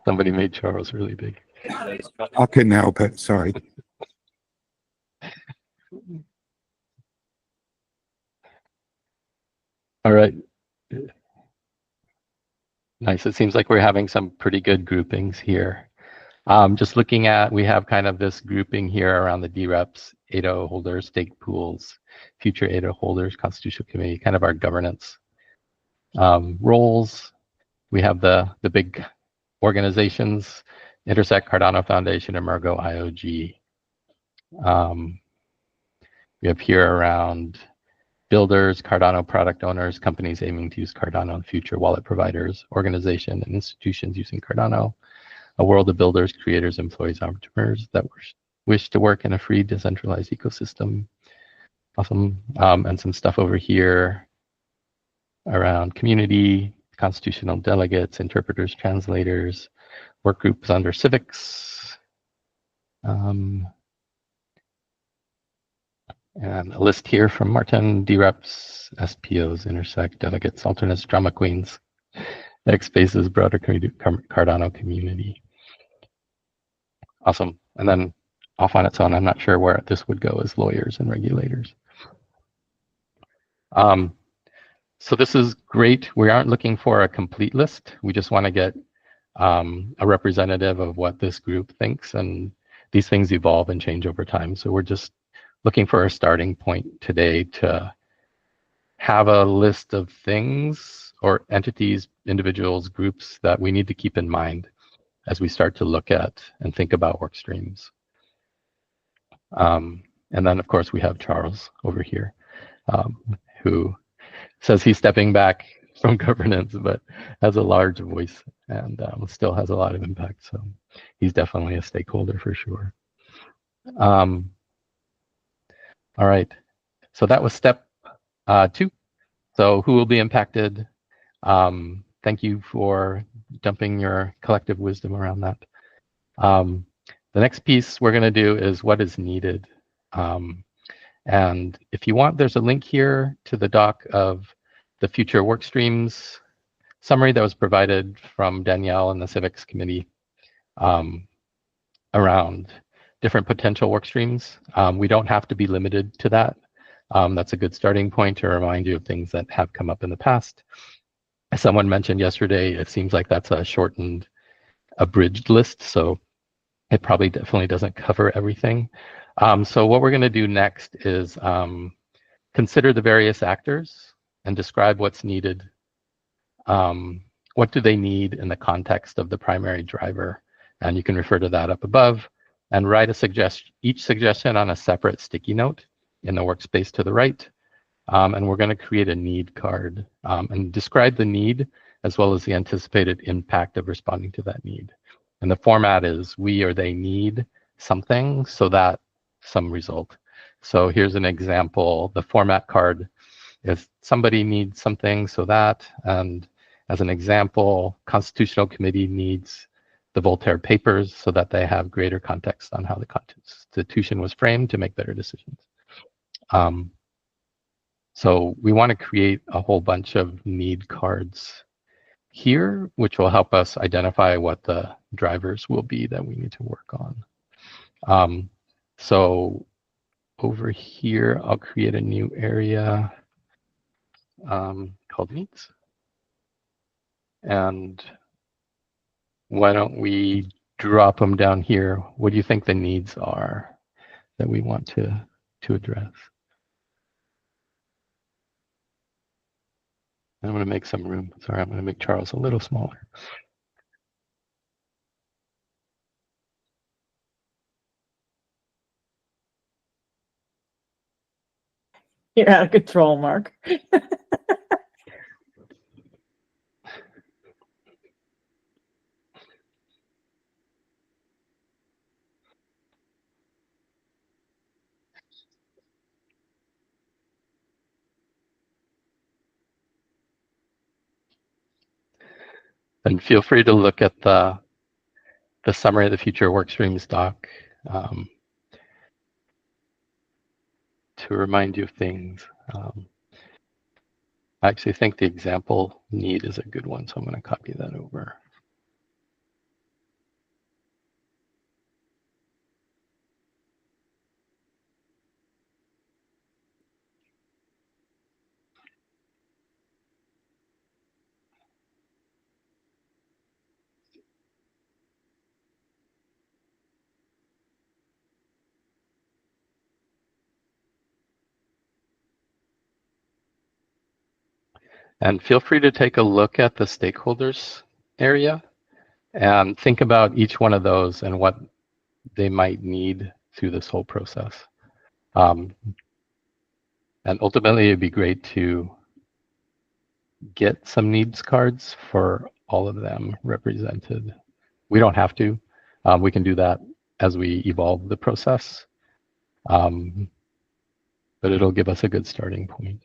Somebody made Charles really big. I couldn't help it. Sorry. All right. Nice. It seems like we're having some pretty good groupings here. Just looking at, we have kind of this grouping here around the DREPs, ADO holders, stake pools, future ADO holders, constitutional committee, kind of our governance roles. We have the big organizations, Intersect, Cardano Foundation, Emergo, IOG. We have here around builders, Cardano product owners, companies aiming to use Cardano in future, wallet providers, organization and institutions using Cardano, a world of builders, creators, employees, entrepreneurs that wish to work in a free, decentralized ecosystem. Awesome. And some stuff over here around community, constitutional delegates, interpreters, translators, work groups under civics. And a list here from Martin, DREPs, SPOs, Intersect, Delegates, Alternates, Drama Queens, X Spaces, broader Cardano community. Awesome. And then off on its own, I'm not sure where this would go as lawyers and regulators. So this is great. We aren't looking for a complete list. We just want to get a representative of what this group thinks, and these things evolve and change over time. So we're just looking for a starting point today to have a list of things or entities, individuals, groups that we need to keep in mind as we start to look at and think about work streams. And then, of course, we have Charles over here, who says he's stepping back from governance, but has a large voice and still has a lot of impact. So he's definitely a stakeholder for sure. All right, so that was step 2. So who will be impacted? Thank you for dumping your collective wisdom around that. The next piece we're going to do is what is needed. And if you want, there's a link here to the doc of the future work streams summary that was provided from Danielle and the Civics Committee around different potential work streams. We don't have to be limited to that. That's a good starting point to remind you of things that have come up in the past. As someone mentioned yesterday, it seems like that's a shortened, abridged list, so it probably definitely doesn't cover everything. So what we're going to do next is consider the various actors and describe what's needed. What do they need in the context of the primary driver? And you can refer to that up above and write each suggestion on a separate sticky note in the workspace to the right. And we're going to create a need card and describe the need as well as the anticipated impact of responding to that need. And the format is we or they need something so that some result. So here's an example. The format card is somebody needs something so that, and as an example, Constitutional Committee needs the Voltaire Papers so that they have greater context on how the Constitution was framed to make better decisions. So we want to create a whole bunch of need cards here, which will help us identify what the drivers will be that we need to work on. So over here, I'll create a new area called needs. And why don't we drop them down here? What do you think the needs are that we want to address? I'm going to make some room. Sorry, I'm going to make Charles a little smaller. You're out of control, Mark. And feel free to look at the summary of the future workstreams doc to remind you of things. I actually think the example need is a good one, so I'm going to copy that over. And feel free to take a look at the stakeholders area and think about each one of those and what they might need through this whole process. And ultimately, it'd be great to get some needs cards for all of them represented. We don't have to. We can do that as we evolve the process. But it'll give us a good starting point.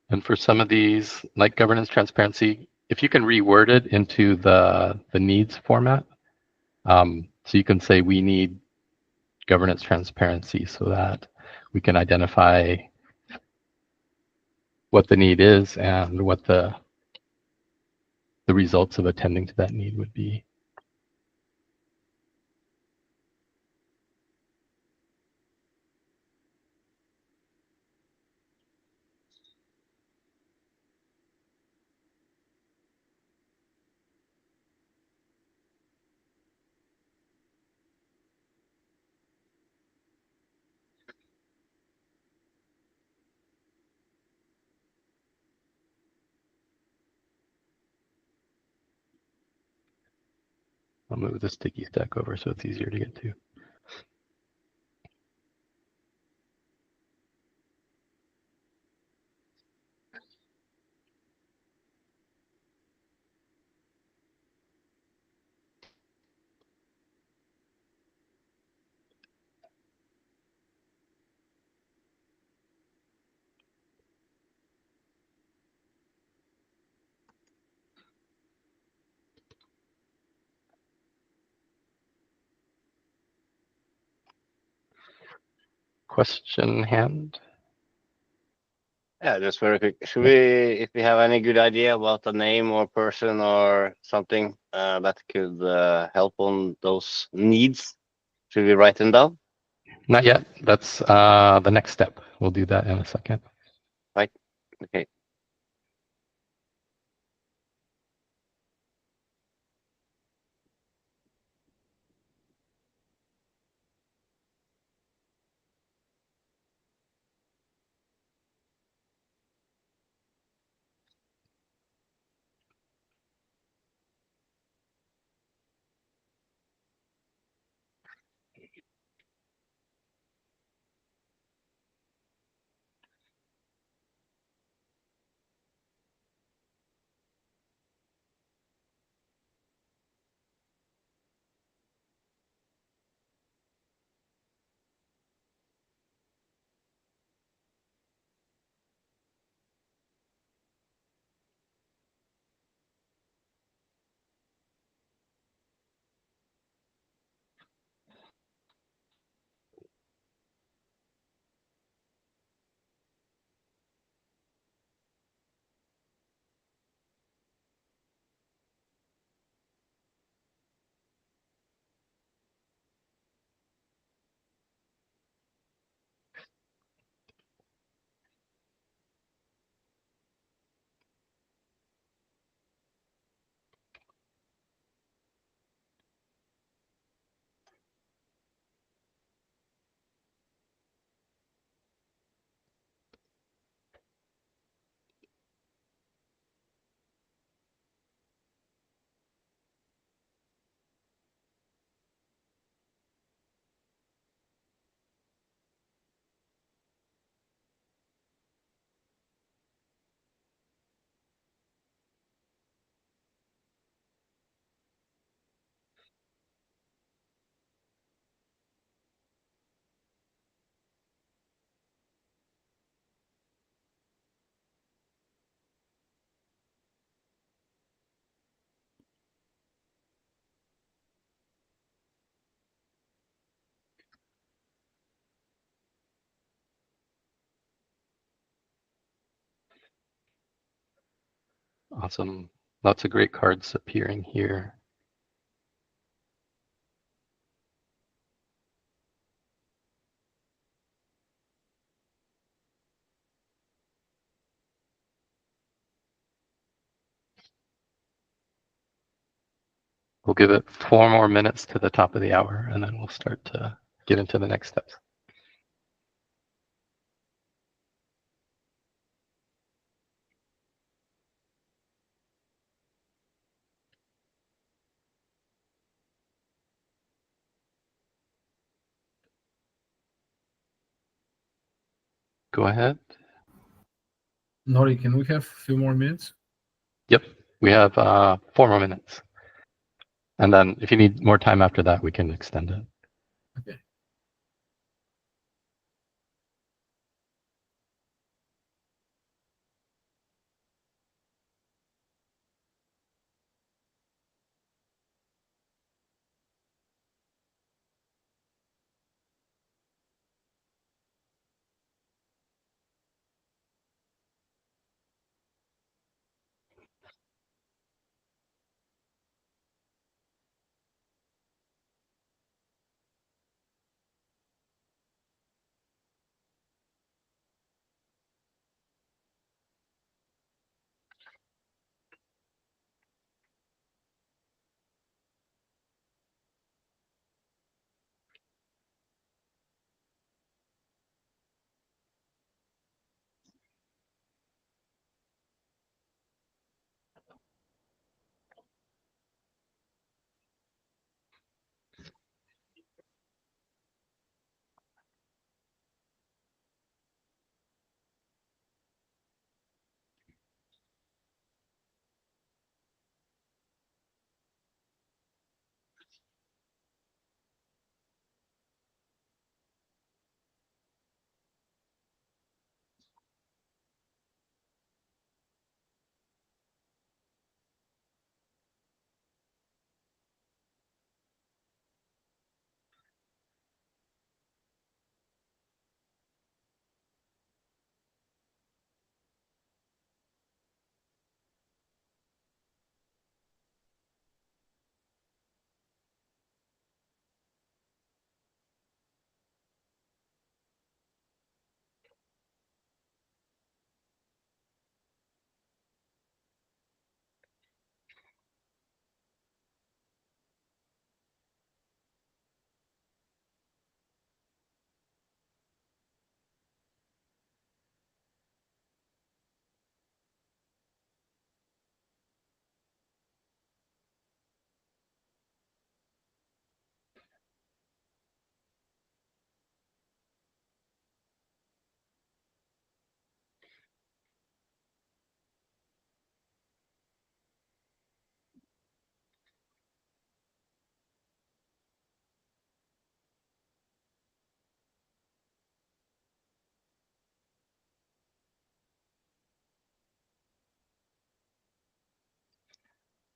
And for some of these, like governance transparency, if you can reword it into the needs format, so you can say we need governance transparency so that we can identify what the need is and what the results of attending to that need would be. I'll move the sticky stack over so it's easier to get to. Question hand? Yeah, just very quick. Should we, if we have any good idea about a name or person or something that could help on those needs, should we write them down? Not yet. That's the next step. We'll do that in a second. Right. Okay. Awesome. Lots of great cards appearing here. We'll give it 4 more minutes to the top of the hour, and then we'll start to get into the next steps. Go ahead. Nori, can we have a few more minutes? Yep, we have 4 more minutes. And then if you need more time after that, we can extend it. Okay.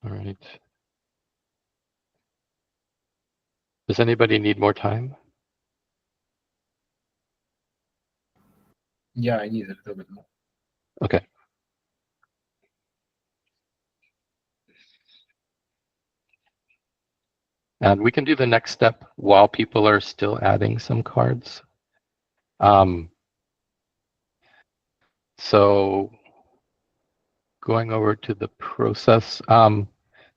All right. Does anybody need more time? Yeah, I need a little bit more. Okay. And we can do the next step while people are still adding some cards. So going over to the process.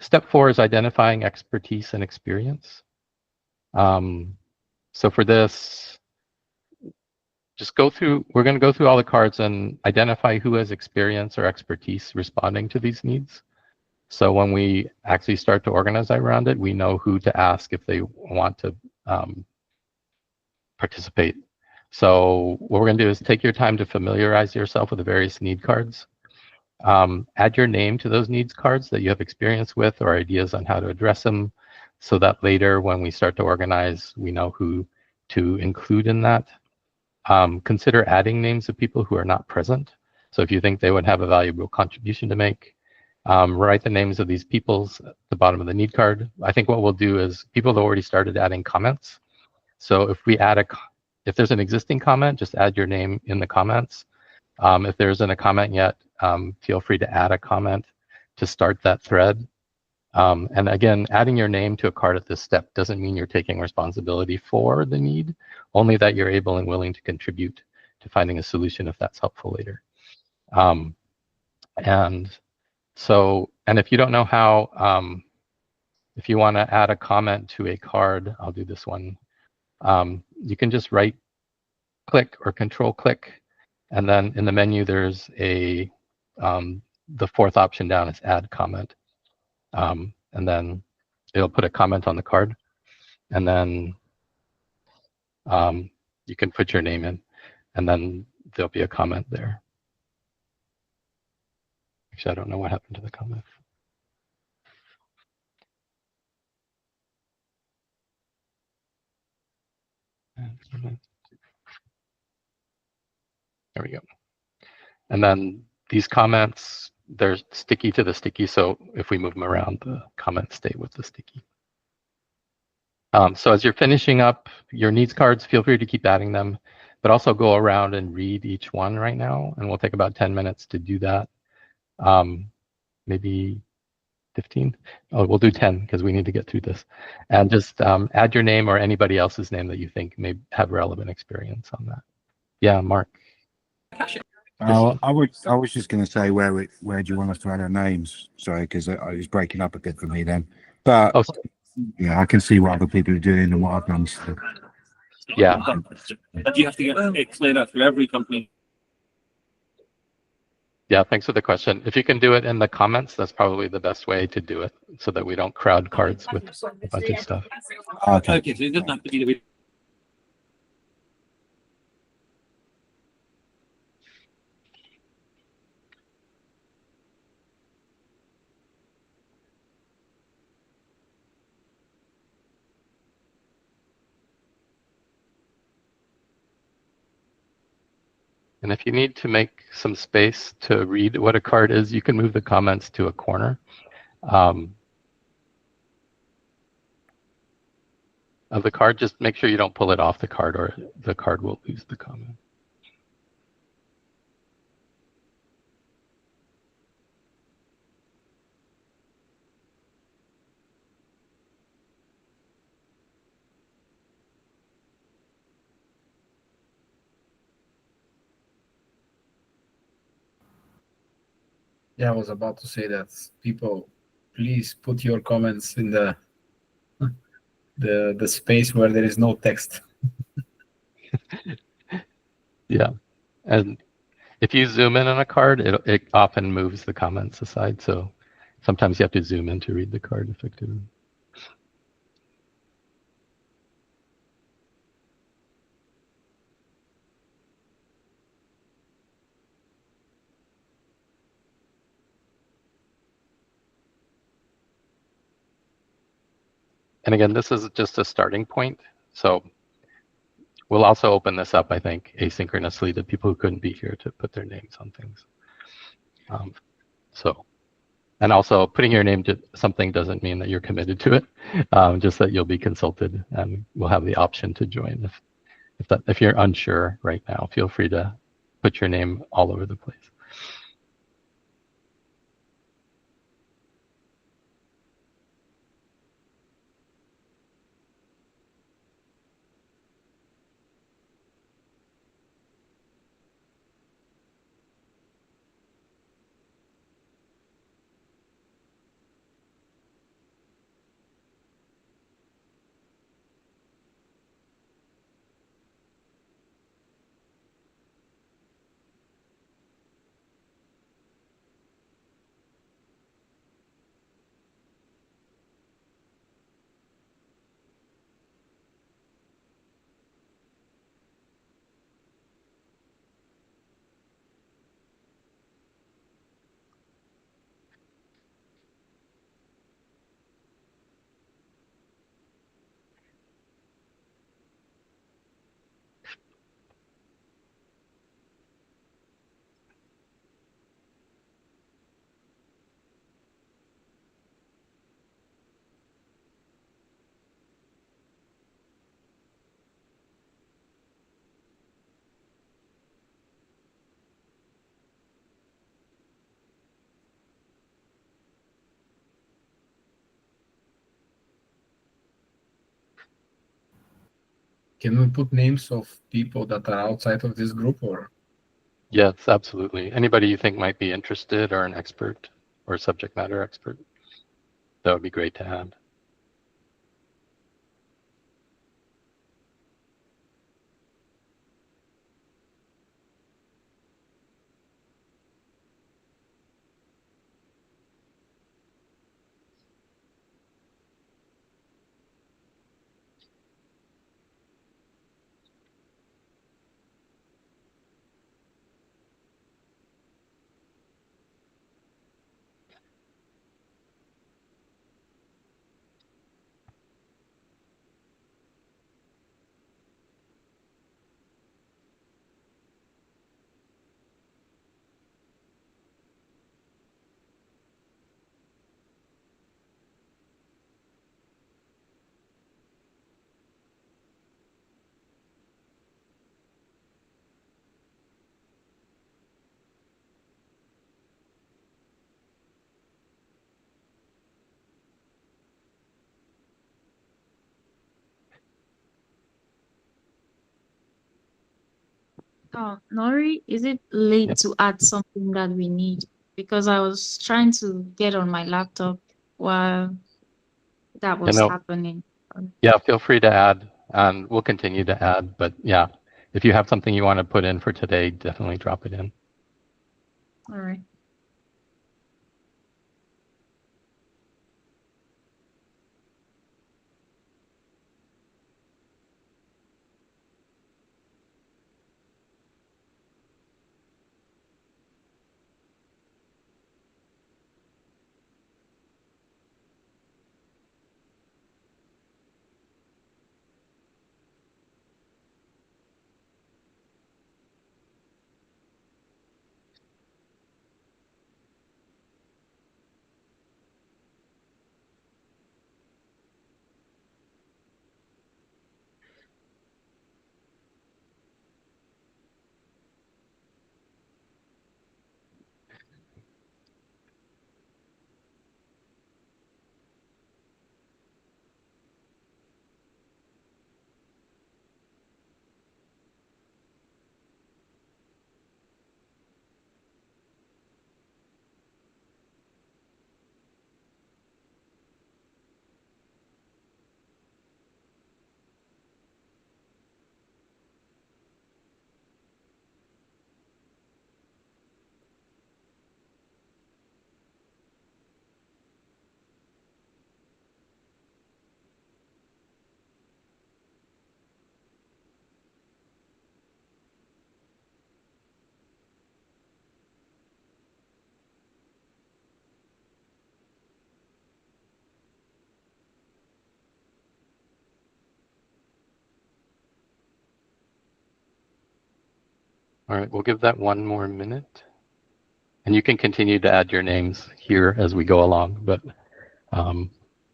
Step 4 is identifying expertise and experience. So for this, just go through, we're going to go through all the cards and identify who has experience or expertise responding to these needs. So when we actually start to organize around it, we know who to ask if they want to participate. So what we're going to do is take your time to familiarize yourself with the various need cards. Add your name to those needs cards that you have experience with or ideas on how to address them, so that later when we start to organize, we know who to include in that. Consider adding names of people who are not present. So if you think they would have a valuable contribution to make, write the names of these peoples at the bottom of the need card. I think what we'll do is people have already started adding comments. So if we add if there's an existing comment, just add your name in the comments. If there isn't a comment yet, feel free to add a comment. to start that thread. And again, adding your name to a card at this step doesn't mean you're taking responsibility for the need, only that you're able and willing to contribute to finding a solution if that's helpful later. And if you don't know how, if you want to add a comment to a card, I'll do this one. You can just right click or control click, and then in the menu there's a the fourth option down is add comment, and then it'll put a comment on the card, and then you can put your name in, and then there'll be a comment there. Actually, I don't know what happened to the comment. There we go. And then these comments, they're sticky to the sticky, so if we move them around, the comments stay with the sticky. So as you're finishing up your needs cards, feel free to keep adding them, but also go around and read each one right now, and we'll take about 10 minutes to do that. Maybe 15? Oh, we'll do 10 because we need to get through this. And just add your name or anybody else's name that you think may have relevant experience on that. Yeah, Mark. I was just going to say where do you want us to add our names? Sorry, because it was breaking up a bit for me then. But yeah, I can see what other people are doing and what I've done. So. Yeah. But you have to get it cleared out for every company. Yeah, thanks for the question. If you can do it in the comments, that's probably the best way to do it, so that we don't crowd cards with a bunch of stuff. Okay, so it doesn't have to be the. And if you need to make some space to read what a card is, you can move the comments to a corner. Of the card, just make sure you don't pull it off the card or the card will lose the comment. Yeah, I was about to say that people, please put your comments in the space where there is no text. Yeah, and if you zoom in on a card, it often moves the comments aside. So sometimes you have to zoom in to read the card effectively. And again, this is just a starting point. So we'll also open this up, I think, asynchronously to people who couldn't be here to put their names on things. And also putting your name to something doesn't mean that you're committed to it, just that you'll be consulted and we'll have the option to join. If you're unsure right now, feel free to put your name all over the place. can we put names of people that are outside of this group, or? Yes, absolutely. Anybody you think might be interested or an expert or subject matter expert, that would be great to add. Nori, is it late Yeah. to add something that we need? Because I was trying to get on my laptop while that You was know, happening. yeah, feel free to add, and we'll continue to add. But yeah, if you have something you want to put in for today, definitely drop it in. All right. All right, we'll give that one more minute. And you can continue to add your names here as we go along, but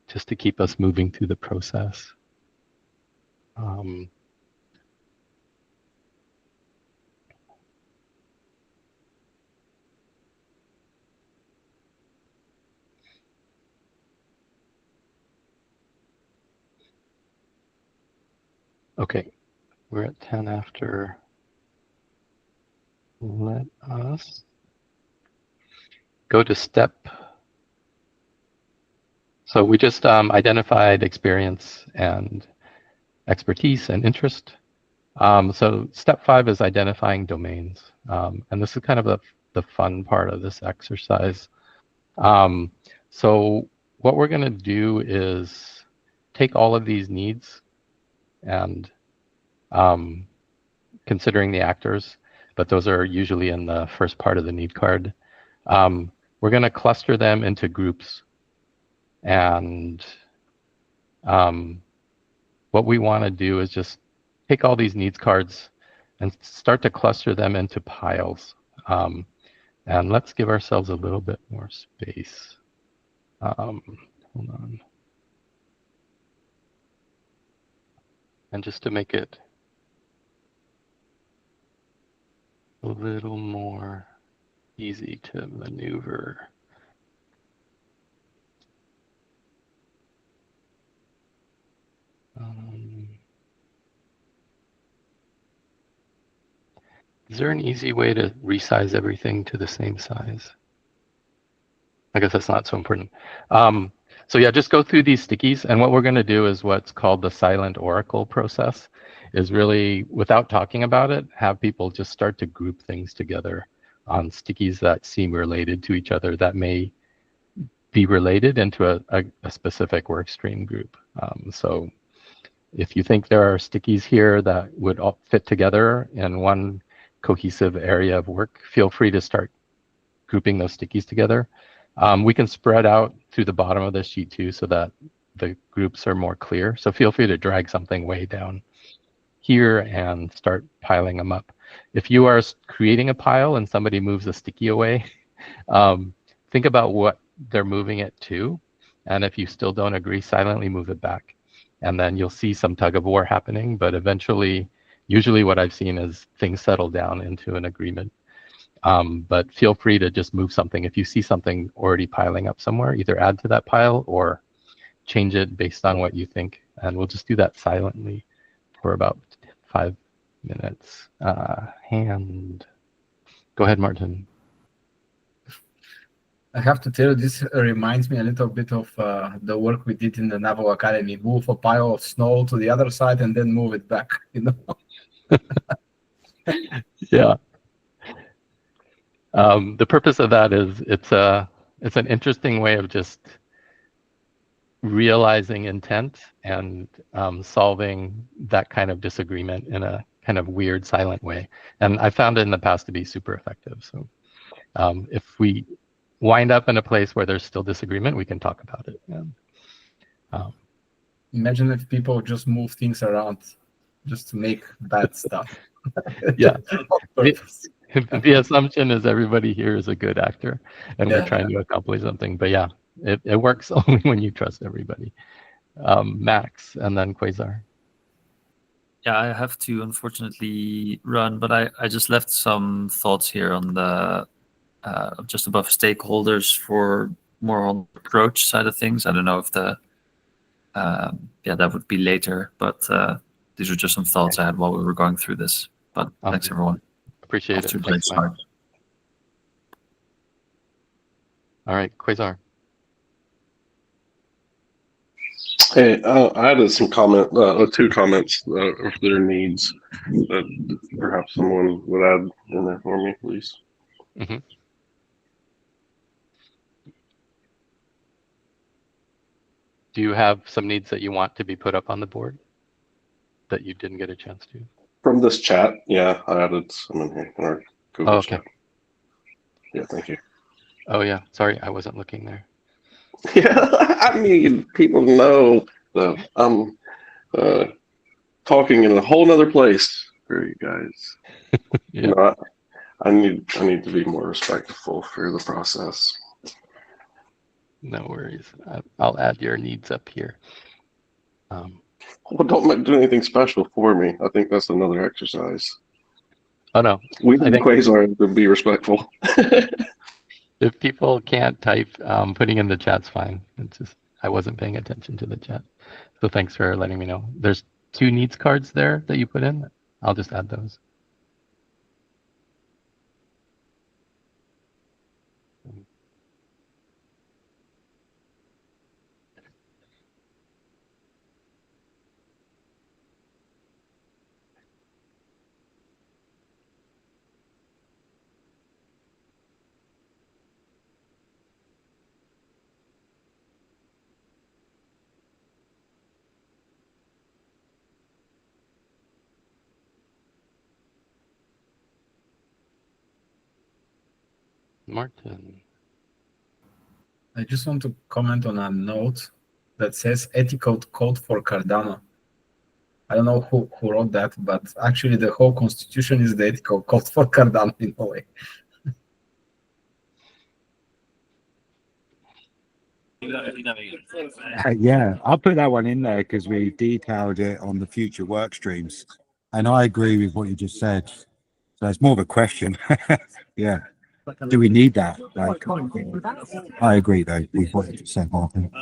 just to keep us moving through the process. Okay, we're at 10 after. Let us go to step. So we just identified experience and expertise and interest. So step 5 is identifying domains. And this is kind of the fun part of this exercise. So what we're going to do is take all of these needs and considering the actors, but those are usually in the first part of the need card. We're going to cluster them into groups. And what we want to do is just take all these needs cards and start to cluster them into piles. And let's give ourselves a little bit more space. Hold on. And just to make it a little more easy to maneuver. Is there an easy way to resize everything to the same size? I guess that's not so important. So yeah, just go through these stickies. And what we're going to do is what's called the silent oracle process, is really, without talking about it, have people just start to group things together on stickies that seem related to each other, that may be related into a specific work stream group. So if you think there are stickies here that would all fit together in one cohesive area of work, feel free to start grouping those stickies together. We can spread out through the bottom of the sheet too, so that the groups are more clear. So feel free to drag something way down here and start piling them up. If you are creating a pile and somebody moves a sticky away, think about what they're moving it to. And if you still don't agree, silently move it back. And then you'll see some tug of war happening, but eventually, usually what I've seen is things settle down into an agreement. But feel free to just move something. If you see something already piling up somewhere, either add to that pile or change it based on what you think. And we'll just do that silently for about 5 minutes. Go ahead, Martin. I have to tell you, this reminds me a little bit of the work we did in the Naval Academy. Move a pile of snow to the other side and then move it back, you know? Yeah. The purpose of that is it's an interesting way of just realizing intent and solving that kind of disagreement in a kind of weird, silent way. And I found it in the past to be super effective. So if we wind up in a place where there's still disagreement, we can talk about it. And, imagine if people just move things around just to make bad stuff. Yeah. The assumption is everybody here is a good actor and we're trying to accomplish something. But yeah, it works only when you trust everybody. Max and then Quasar. Yeah, I have to unfortunately run, but I just left some thoughts here on the just above stakeholders for more on the approach side of things. I don't know if the that would be later, but these are just some thoughts I had while we were going through this. But thanks everyone. Appreciate it. Thanks, Thanks, Max. All right, Quasar. Hey, I added some two comments of their needs that perhaps someone would add in there for me, please. Mm-hmm. Do you have some needs that you want to be put up on the board that you didn't get a chance to? From this chat, yeah, I added some in here in our Google okay. chat. Yeah, thank you. Oh yeah, sorry, I wasn't looking there. Yeah, I mean, people know that I'm talking in a whole nother place for you guys. Yeah. You know, I need to be more respectful for the process. No worries. I'll add your needs up here. Well, don't do anything special for me. I think that's another exercise. Oh no, We need Quasar to be respectful. If people can't type, putting in the chat's fine. It's just I wasn't paying attention to the chat. So thanks for letting me know. There's 2 needs cards there that you put in. I'll just add those. Martin. I just want to comment on a note that says ethical code for Cardano. I don't know who wrote that, but actually the whole constitution is the ethical code for Cardano in a way. Yeah, I'll put that one in there because we detailed it on the future work streams. And I agree with what you just said. So it's more of a question. Yeah. Do we need that? Like, I agree though with what you just said, Martin.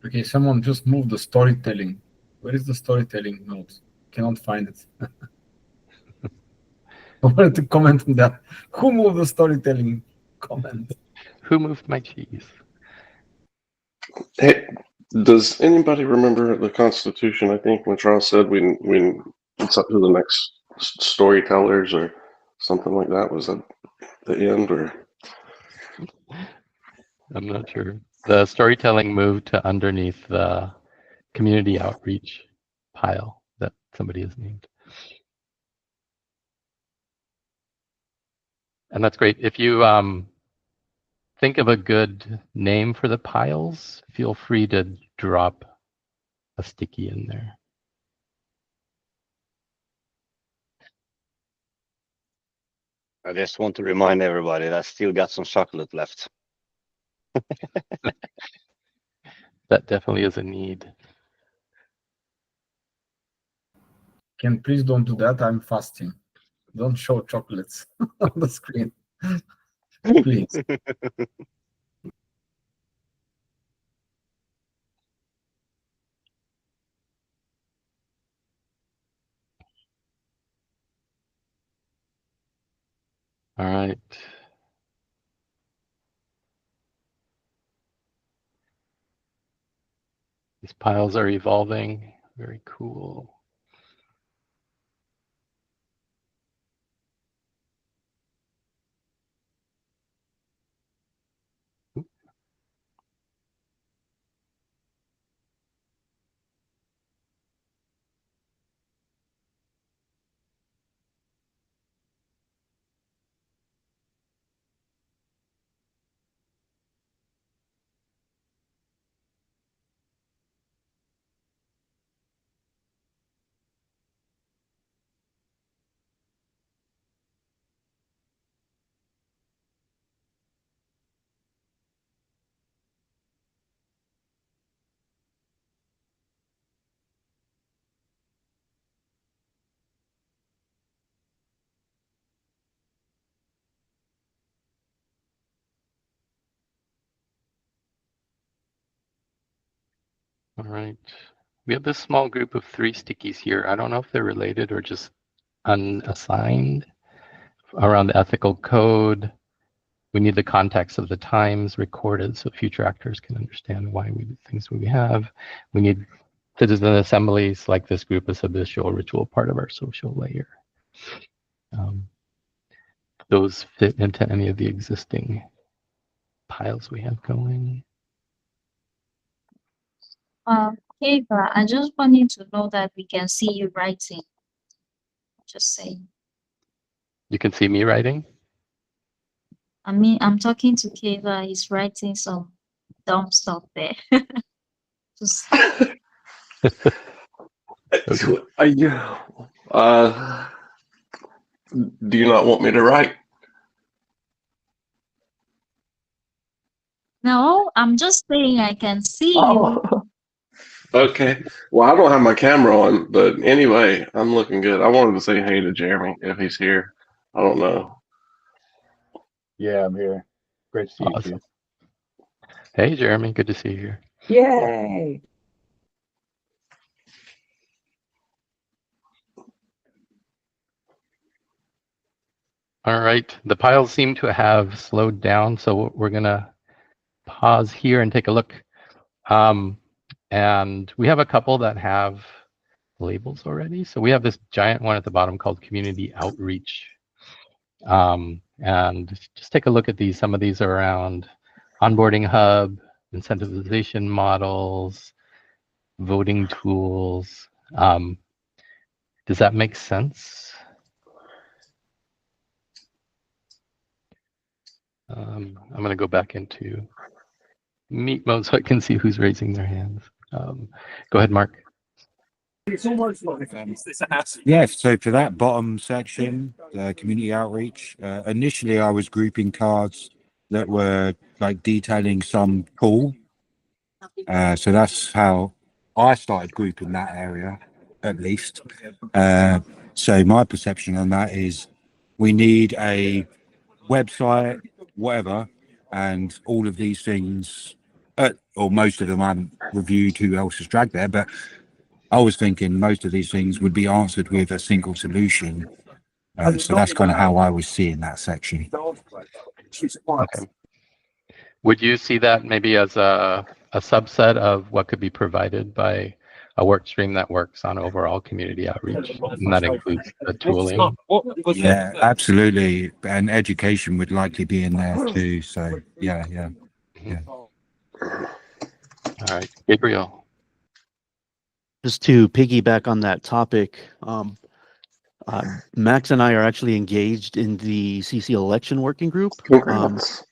Okay, someone just moved the storytelling. Where is the storytelling note? Cannot find it. I wanted to comment on that. Who moved the storytelling comment? Who moved my cheese? Hey, does anybody remember the Constitution? I think when Charles said it's up to the next storytellers or something like that. Was that the end or? I'm not sure. The storytelling moved to underneath the community outreach pile that somebody has named. And that's great. If you think of a good name for the piles, feel free to drop a sticky in there. I just want to remind everybody that I still got some chocolate left. That definitely is a need. Can please don't do that. I'm fasting. Don't show chocolates on the screen. Please. All right. These piles are evolving. Very cool. All right. We have this small group of 3 stickies here. I don't know if they're related or just unassigned around the ethical code. We need the context of the times recorded so future actors can understand why we do things we have. We need citizen assemblies like this group as a visual ritual part of our social layer. Those fit into any of the existing piles we have going. Ava, I just wanted to know that we can see you writing. Just saying. You can see me writing? I mean, I'm talking to Keva. He's writing some dumb stuff there. Just Do you not want me to write? no, I'm just saying I can see you. Okay. Well, I don't have my camera on, but anyway, I'm looking good. I wanted to say hey to Jeremy if he's here. I don't know. Yeah, I'm here. Great to see you Awesome. too. Hey, Jeremy, good to see you here. Yay! All right, the piles seem to have slowed down, so we're gonna pause here and take a look. And we have a couple that have labels already. So we have this giant one at the bottom called Community Outreach. And just take a look at these. Some of these are around onboarding hub, incentivization models, voting tools. Does that make sense? I'm going to go back into Meet mode so I can see who's raising their hands. Go ahead, Mark. Yes, so for that bottom section, community outreach, initially I was grouping cards that were like detailing some tool. So that's how I started grouping that area, at least. So my perception on that is we need a website, whatever, and all of these things or most of them. I haven't reviewed who else has dragged there, but I was thinking most of these things would be answered with a single solution. So that's kind of how I was seeing that section. Okay. Would you see that maybe as a subset of what could be provided by a work stream that works on overall community outreach? And that includes the tooling. Yeah, absolutely. And education would likely be in there too. So yeah. All right, Gabriel. Just to piggyback on that topic, Max and I are actually engaged in the CC election working group. Congrats.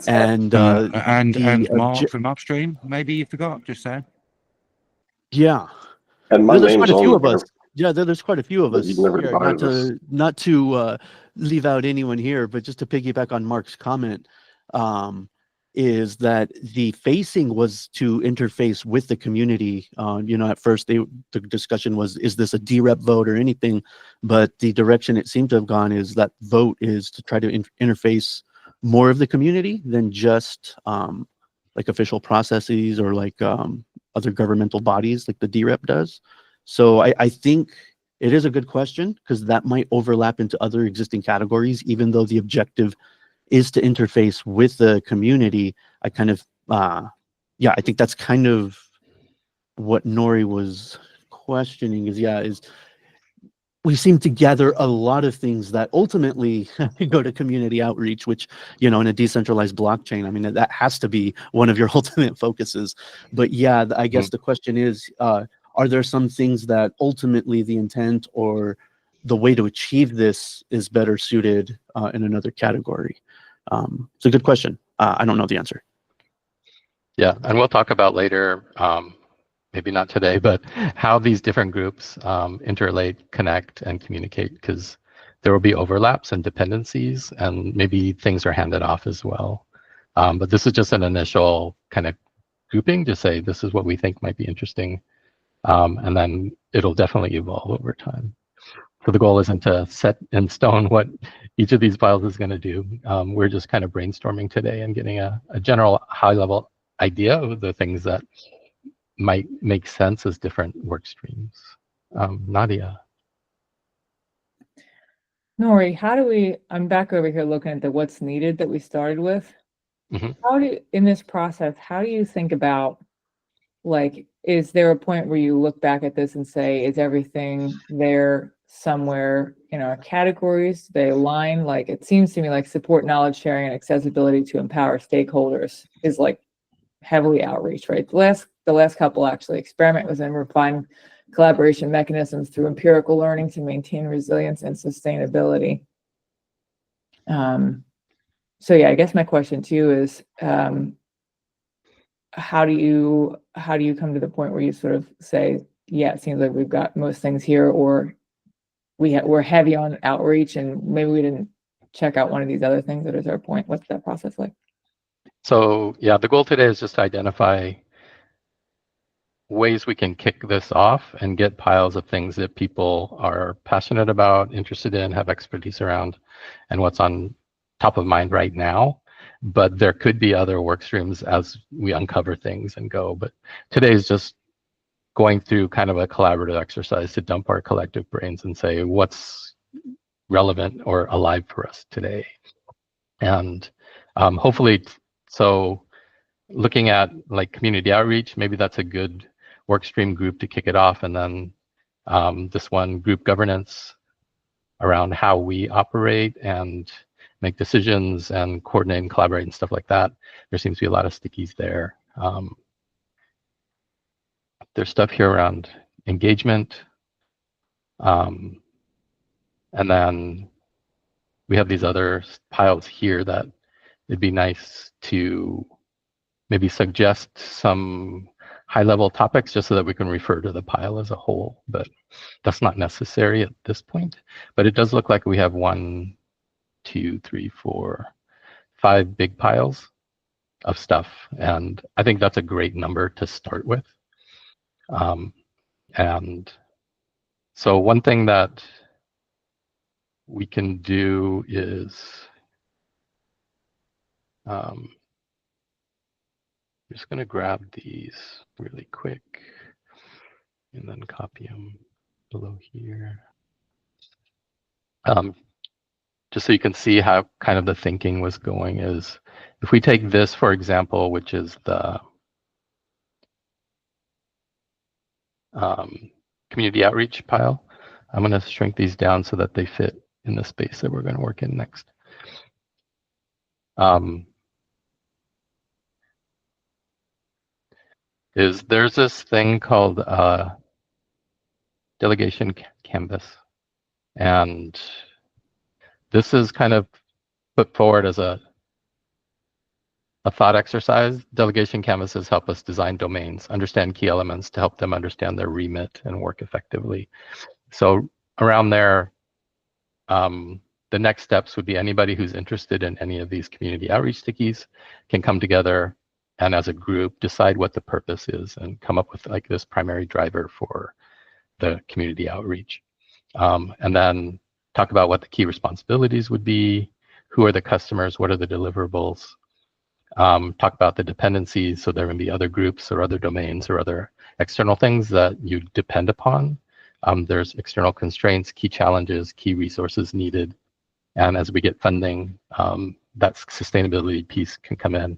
And Mark from Upstream, maybe you forgot, just saying. Yeah. And my There's quite name's a few on of there, us. Yeah, there's quite a few of but us you've never here. invited us. Not to leave out anyone here, but just to piggyback on Mark's comment, is that the facing was to interface with the community. At first the discussion was, is this a DREP vote or anything? But the direction it seemed to have gone is that vote is to try to interface more of the community than just like official processes or like other governmental bodies like the DREP does. So I think it is a good question because that might overlap into other existing categories, even though the objective is to interface with the community. I kind of, I think that's kind of what Nori was questioning is we seem to gather a lot of things that ultimately go to community outreach, which, in a decentralized blockchain, I mean, that has to be one of your ultimate focuses. But yeah, I guess the question is, are there some things that ultimately the intent or the way to achieve this is better suited in another category? It's a good question. I don't know the answer. Yeah, and we'll talk about later, maybe not today, but how these different groups interrelate, connect, and communicate, because there will be overlaps and dependencies, and maybe things are handed off as well. But this is just an initial kind of grouping to say this is what we think might be interesting, and then it'll definitely evolve over time. So the goal isn't to set in stone what each of these files is going to do. We're just kind of brainstorming today and getting a general high-level idea of the things that might make sense as different work streams. Nadia. Nori, I'm back over here looking at the what's needed that we started with. In this process, how do you think about, like, is there a point where you look back at this and say, is everything there somewhere in our categories? They align? Like, it seems to me like support knowledge sharing and accessibility to empower stakeholders is like heavily outreach, right? The last couple actually experiment was in refine collaboration mechanisms through empirical learning to maintain resilience and sustainability. So yeah, I guess my question to you is, how do you come to the point where you sort of say, yeah, it seems like we've got most things here, or we're heavy on outreach and maybe we didn't check out one of these other things? That is our point. What's that process like? So yeah, the goal today is just to identify ways we can kick this off and get piles of things that people are passionate about, interested in, have expertise around, and what's on top of mind right now. But there could be other work streams as we uncover things and go. But today is just going through kind of a collaborative exercise to dump our collective brains and say what's relevant or alive for us today. And hopefully, so looking at like community outreach, maybe that's a good work stream group to kick it off. And then this one, group governance, around how we operate and make decisions and coordinate and collaborate and stuff like that. There seems to be a lot of stickies there. There's stuff here around engagement. And then we have these other piles here that it'd be nice to maybe suggest some high-level topics just so that we can refer to the pile as a whole, but that's not necessary at this point. But it does look like we have 1, 2, 3, 4, 5 big piles of stuff, and I think that's a great number to start with. And so one thing that we can do is just going to grab these really quick and then copy them below here. Just so you can see how kind of the thinking was going is, if we take this, for example, which is the community outreach pile, I'm going to shrink these down so that they fit in the space that we're going to work in next. There's this thing called delegation canvas, and this is kind of put forward as a thought exercise. Delegation canvases help us design domains, understand key elements to help them understand their remit and work effectively. So around there, the next steps would be anybody who's interested in any of these community outreach stickies can come together and as a group decide what the purpose is and come up with like this primary driver for the community outreach. And then talk about what the key responsibilities would be, who are the customers, what are the deliverables, talk about the dependencies, so there may be other groups or other domains or other external things that you depend upon. There's external constraints, key challenges, key resources needed. And as we get funding, that sustainability piece can come in.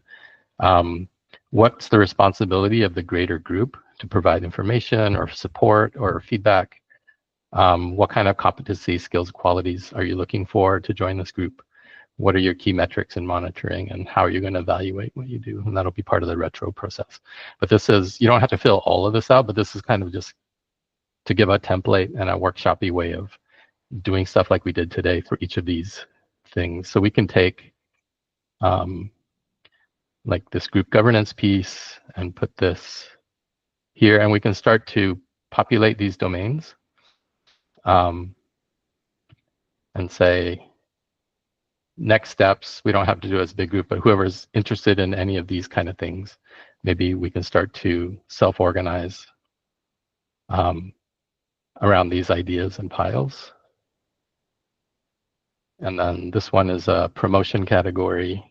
What's the responsibility of the greater group to provide information or support or feedback? What kind of competency, skills, qualities are you looking for to join this group? What are your key metrics in monitoring, and how are you going to evaluate what you do? And that'll be part of the retro process. But this is, you don't have to fill all of this out, but this is kind of just to give a template and a workshopy way of doing stuff like we did today for each of these things. So we can take like this group governance piece and put this here, and we can start to populate these domains and say, next steps, we don't have to do it as a big group, but whoever's interested in any of these kind of things, maybe we can start to self-organize around these ideas and piles. And then this one is a promotion category.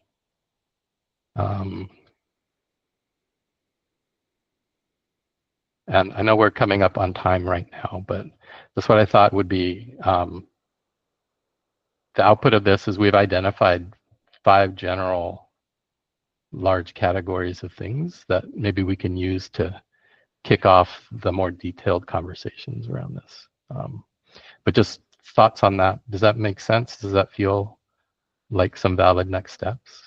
And I know we're coming up on time right now, but that's what I thought would be the output of this is we've identified 5 general large categories of things that maybe we can use to kick off the more detailed conversations around this. But just thoughts on that. Does that make sense? Does that feel like some valid next steps?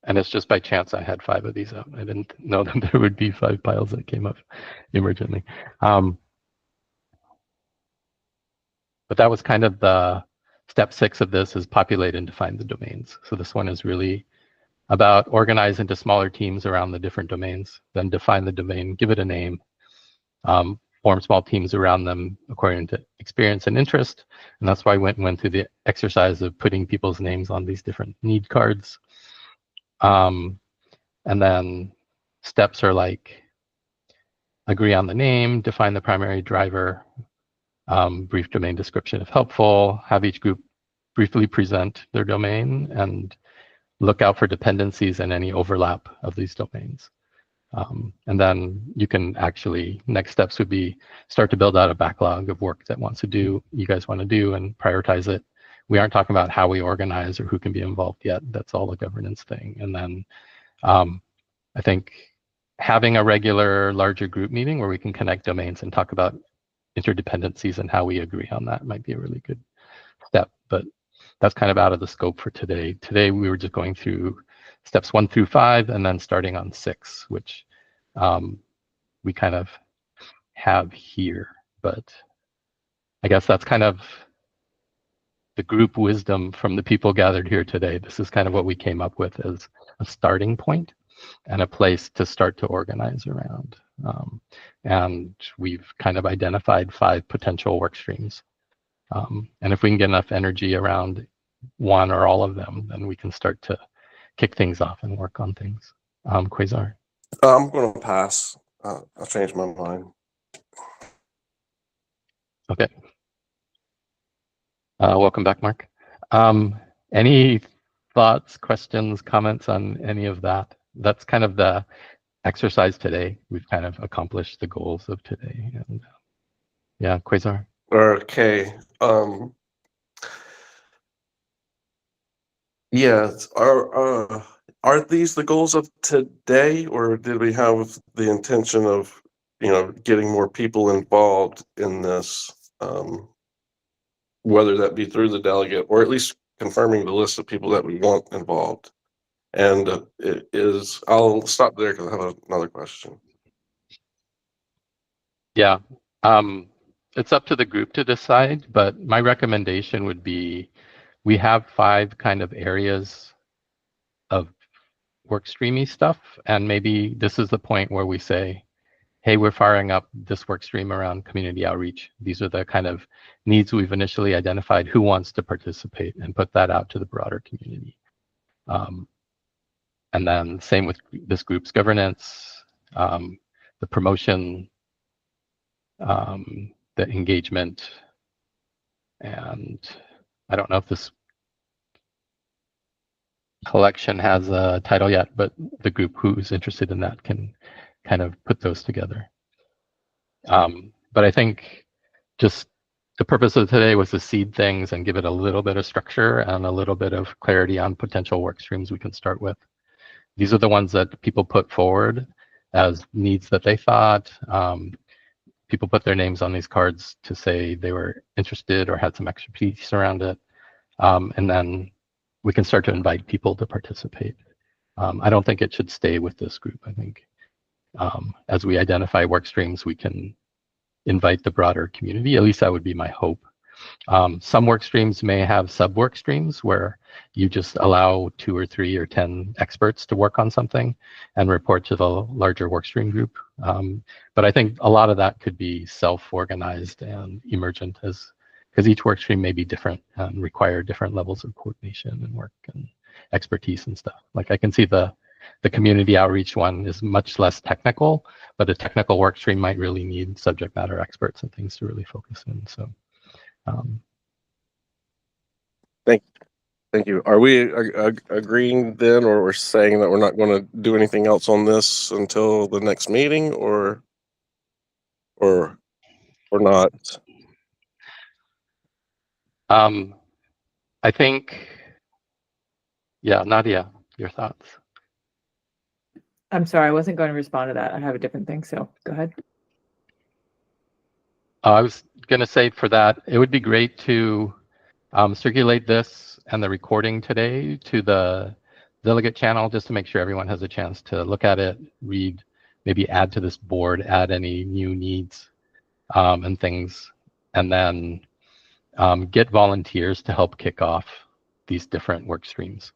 And it's just by chance I had 5 of these out. I didn't know that there would be 5 piles that came up emergently. But that was kind of the step 6 of this, is populate and define the domains. So this one is really about organize into smaller teams around the different domains, then define the domain, give it a name, form small teams around them according to experience and interest. And that's why I went through the exercise of putting people's names on these different need cards. And then steps are like agree on the name, define the primary driver, brief domain description if helpful, have each group briefly present their domain, and look out for dependencies and any overlap of these domains. And then you can actually, next steps would be start to build out a backlog of work that you guys want to do, and prioritize it. We aren't talking about how we organize or who can be involved yet. That's all a governance thing. And then I think having a regular larger group meeting where we can connect domains and talk about interdependencies and how we agree on that might be a really good step. But that's kind of out of the scope for today. Today we were just going through steps 1 through 5 and then starting on 6, which we kind of have here. But I guess that's kind of the group wisdom from the people gathered here today. This is kind of what we came up with as a starting point and a place to start to organize around. And we've kind of identified 5 potential work streams. And if we can get enough energy around one or all of them, then we can start to kick things off and work on things. Quasar. I'm going to pass. I'll change my mind. Okay. Welcome back, Mark. Any thoughts, questions, comments on any of that? That's kind of the exercise today. We've kind of accomplished the goals of today. And yeah, Quasar. Okay. Yes. Are these the goals of today, or did we have the intention of, getting more people involved in this, whether that be through the delegate or at least confirming the list of people that we want involved? And I'll stop there because I have another question. Yeah. It's up to the group to decide, but my recommendation would be we have 5 kind of areas of workstreamy stuff, and maybe this is the point where we say, hey, we're firing up this work stream around community outreach. These are the kind of needs we've initially identified. Who wants to participate, and put that out to the broader community. And then same with this group's governance, the promotion, the engagement, and I don't know if this collection has a title yet, but the group who's interested in that can kind of put those together. But I think just the purpose of today was to seed things and give it a little bit of structure and a little bit of clarity on potential work streams we can start with. These are the ones that people put forward as needs that they thought. People put their names on these cards to say they were interested or had some expertise around it. And then we can start to invite people to participate. I don't think it should stay with this group. I think as we identify work streams, we can invite the broader community. At least that would be my hope. Some work streams may have sub work streams where you just allow 2 or 3 or 10 experts to work on something and report to the larger work stream group. But I think a lot of that could be self-organized and emergent, because each work stream may be different and require different levels of coordination and work and expertise and stuff. Like I can see the community outreach one is much less technical, but a technical work stream might really need subject matter experts and things to really focus in. So. Thank you. Are we agreeing then, or we're saying that we're not going to do anything else on this until the next meeting, or not? I think, yeah, Nadia, your thoughts? I'm sorry, I wasn't going to respond to that. I have a different thing, so go ahead. I was going to say for that, it would be great to circulate this and the recording today to the delegate channel, just to make sure everyone has a chance to look at it, read, maybe add to this board, add any new needs and things, and then get volunteers to help kick off these different work streams.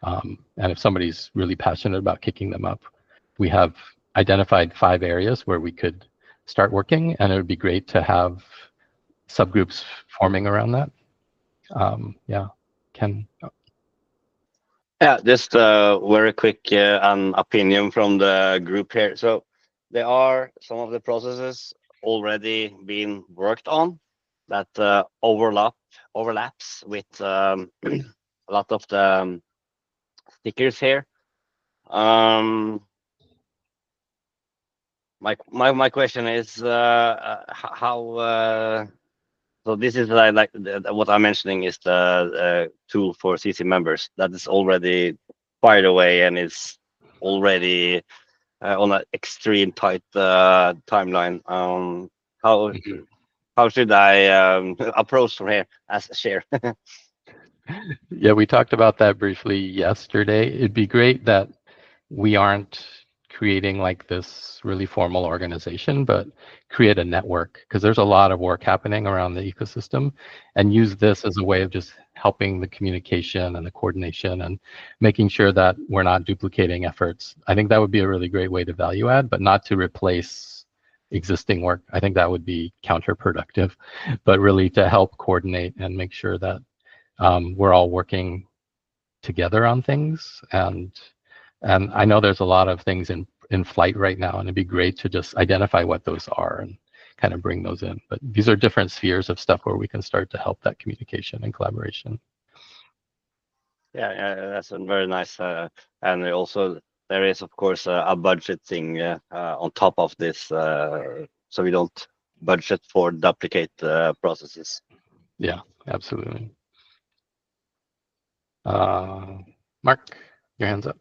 And if somebody's really passionate about kicking them up, we have identified 5 areas where we could start working, and it would be great to have subgroups forming around that. Yeah, Ken. Yeah, just very quick opinion from the group here. So there are some of the processes already being worked on that overlaps with a lot of the stickers here. My question is how. So this is like what I'm mentioning is the tool for CC members that is already fired away and is already on an extreme tight timeline. How should I approach from here as a share? Yeah, we talked about that briefly yesterday. It'd be great that we aren't creating like this really formal organization, but create a network, because there's a lot of work happening around the ecosystem, and use this as a way of just helping the communication and the coordination and making sure that we're not duplicating efforts. I think that would be a really great way to value add, but not to replace existing work. I think that would be counterproductive, but really to help coordinate and make sure that we're all working together on things. And I know there's a lot of things in flight right now, and it'd be great to just identify what those are and kind of bring those in. But these are different spheres of stuff where we can start to help that communication and collaboration. Yeah, that's a very nice. And also there is of course a budgeting on top of this, so we don't budget for duplicate processes. Yeah, absolutely. Mark, your hand's up.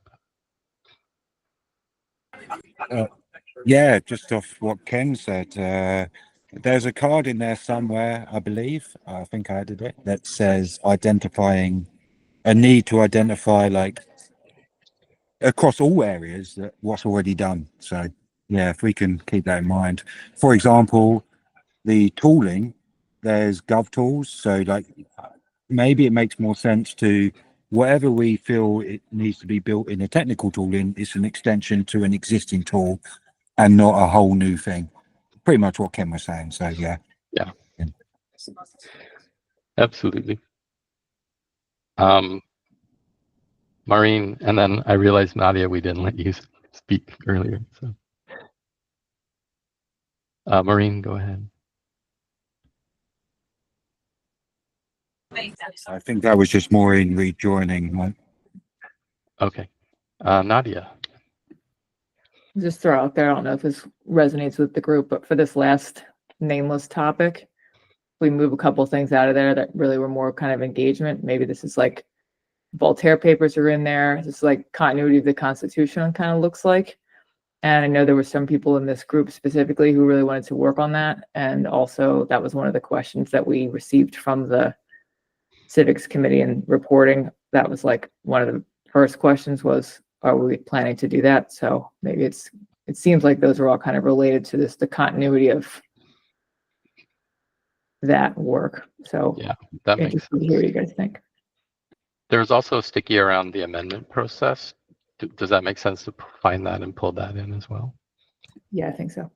Yeah, just off what Ken said. There's a card in there somewhere, I believe. I think I added it, that says identifying a need to identify like across all areas that what's already done. So yeah, if we can keep that in mind. For example, the tooling, there's gov tools. So like maybe it makes more sense to whatever we feel it needs to be built in a technical tooling, it's an extension to an existing tool and not a whole new thing. Pretty much what Ken was saying. So yeah. Yeah. Absolutely. Maureen, and then I realized, Nadia, we didn't let you speak earlier. So, Maureen, go ahead. I think that was just Maureen rejoining. Right? Okay. Nadia. Just throw out there, I don't know if this resonates with the group, but for this last nameless topic, we move a couple things out of there that really were more kind of engagement. Maybe this is like Voltaire papers are in there. This is like continuity of the Constitution kind of looks like. And I know there were some people in this group specifically who really wanted to work on that. And also that was one of the questions that we received from the civics committee and reporting. That was like one of the first questions was, are we planning to do that? So maybe it seems like those are all kind of related to this, the continuity of that work. So yeah, that makes sense. To hear what you guys think. There's also a sticky around the amendment process. Does that make sense to find that and pull that in as well? Yeah, I think so.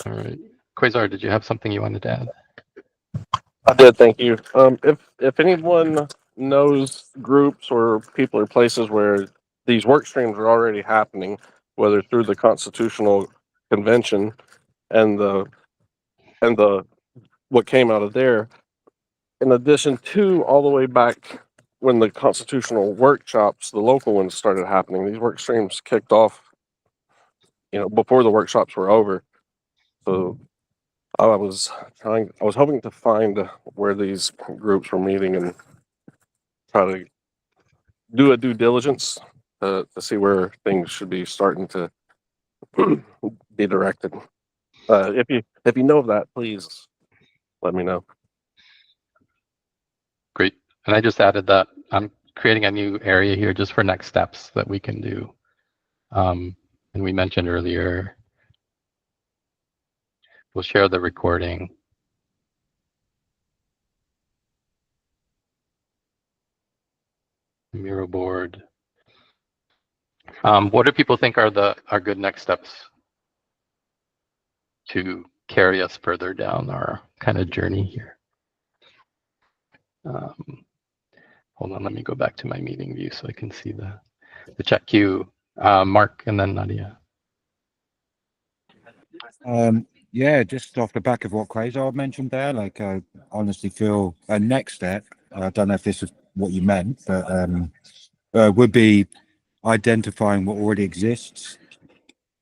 All right. Quasar, did you have something you wanted to add? I did, thank you. If anyone knows groups or people or places where these work streams are already happening, whether through the Constitutional Convention and the what came out of there, in addition to all the way back when the constitutional workshops, the local ones started happening, these work streams kicked off, before the workshops were over. So I was hoping to find where these groups were meeting and try to do a due diligence to see where things should be starting to be directed. If you know of that, please let me know. Great. And I just added that I'm creating a new area here just for next steps that we can do. And we mentioned earlier, we'll share the recording. Miro board. What do people think are good next steps to carry us further down our kind of journey here? Hold on, let me go back to my meeting view so I can see the chat queue. Mark and then Nadia. Yeah, just off the back of what Quasar mentioned there, like I honestly feel a next step, I don't know if this is what you meant, but would be identifying what already exists.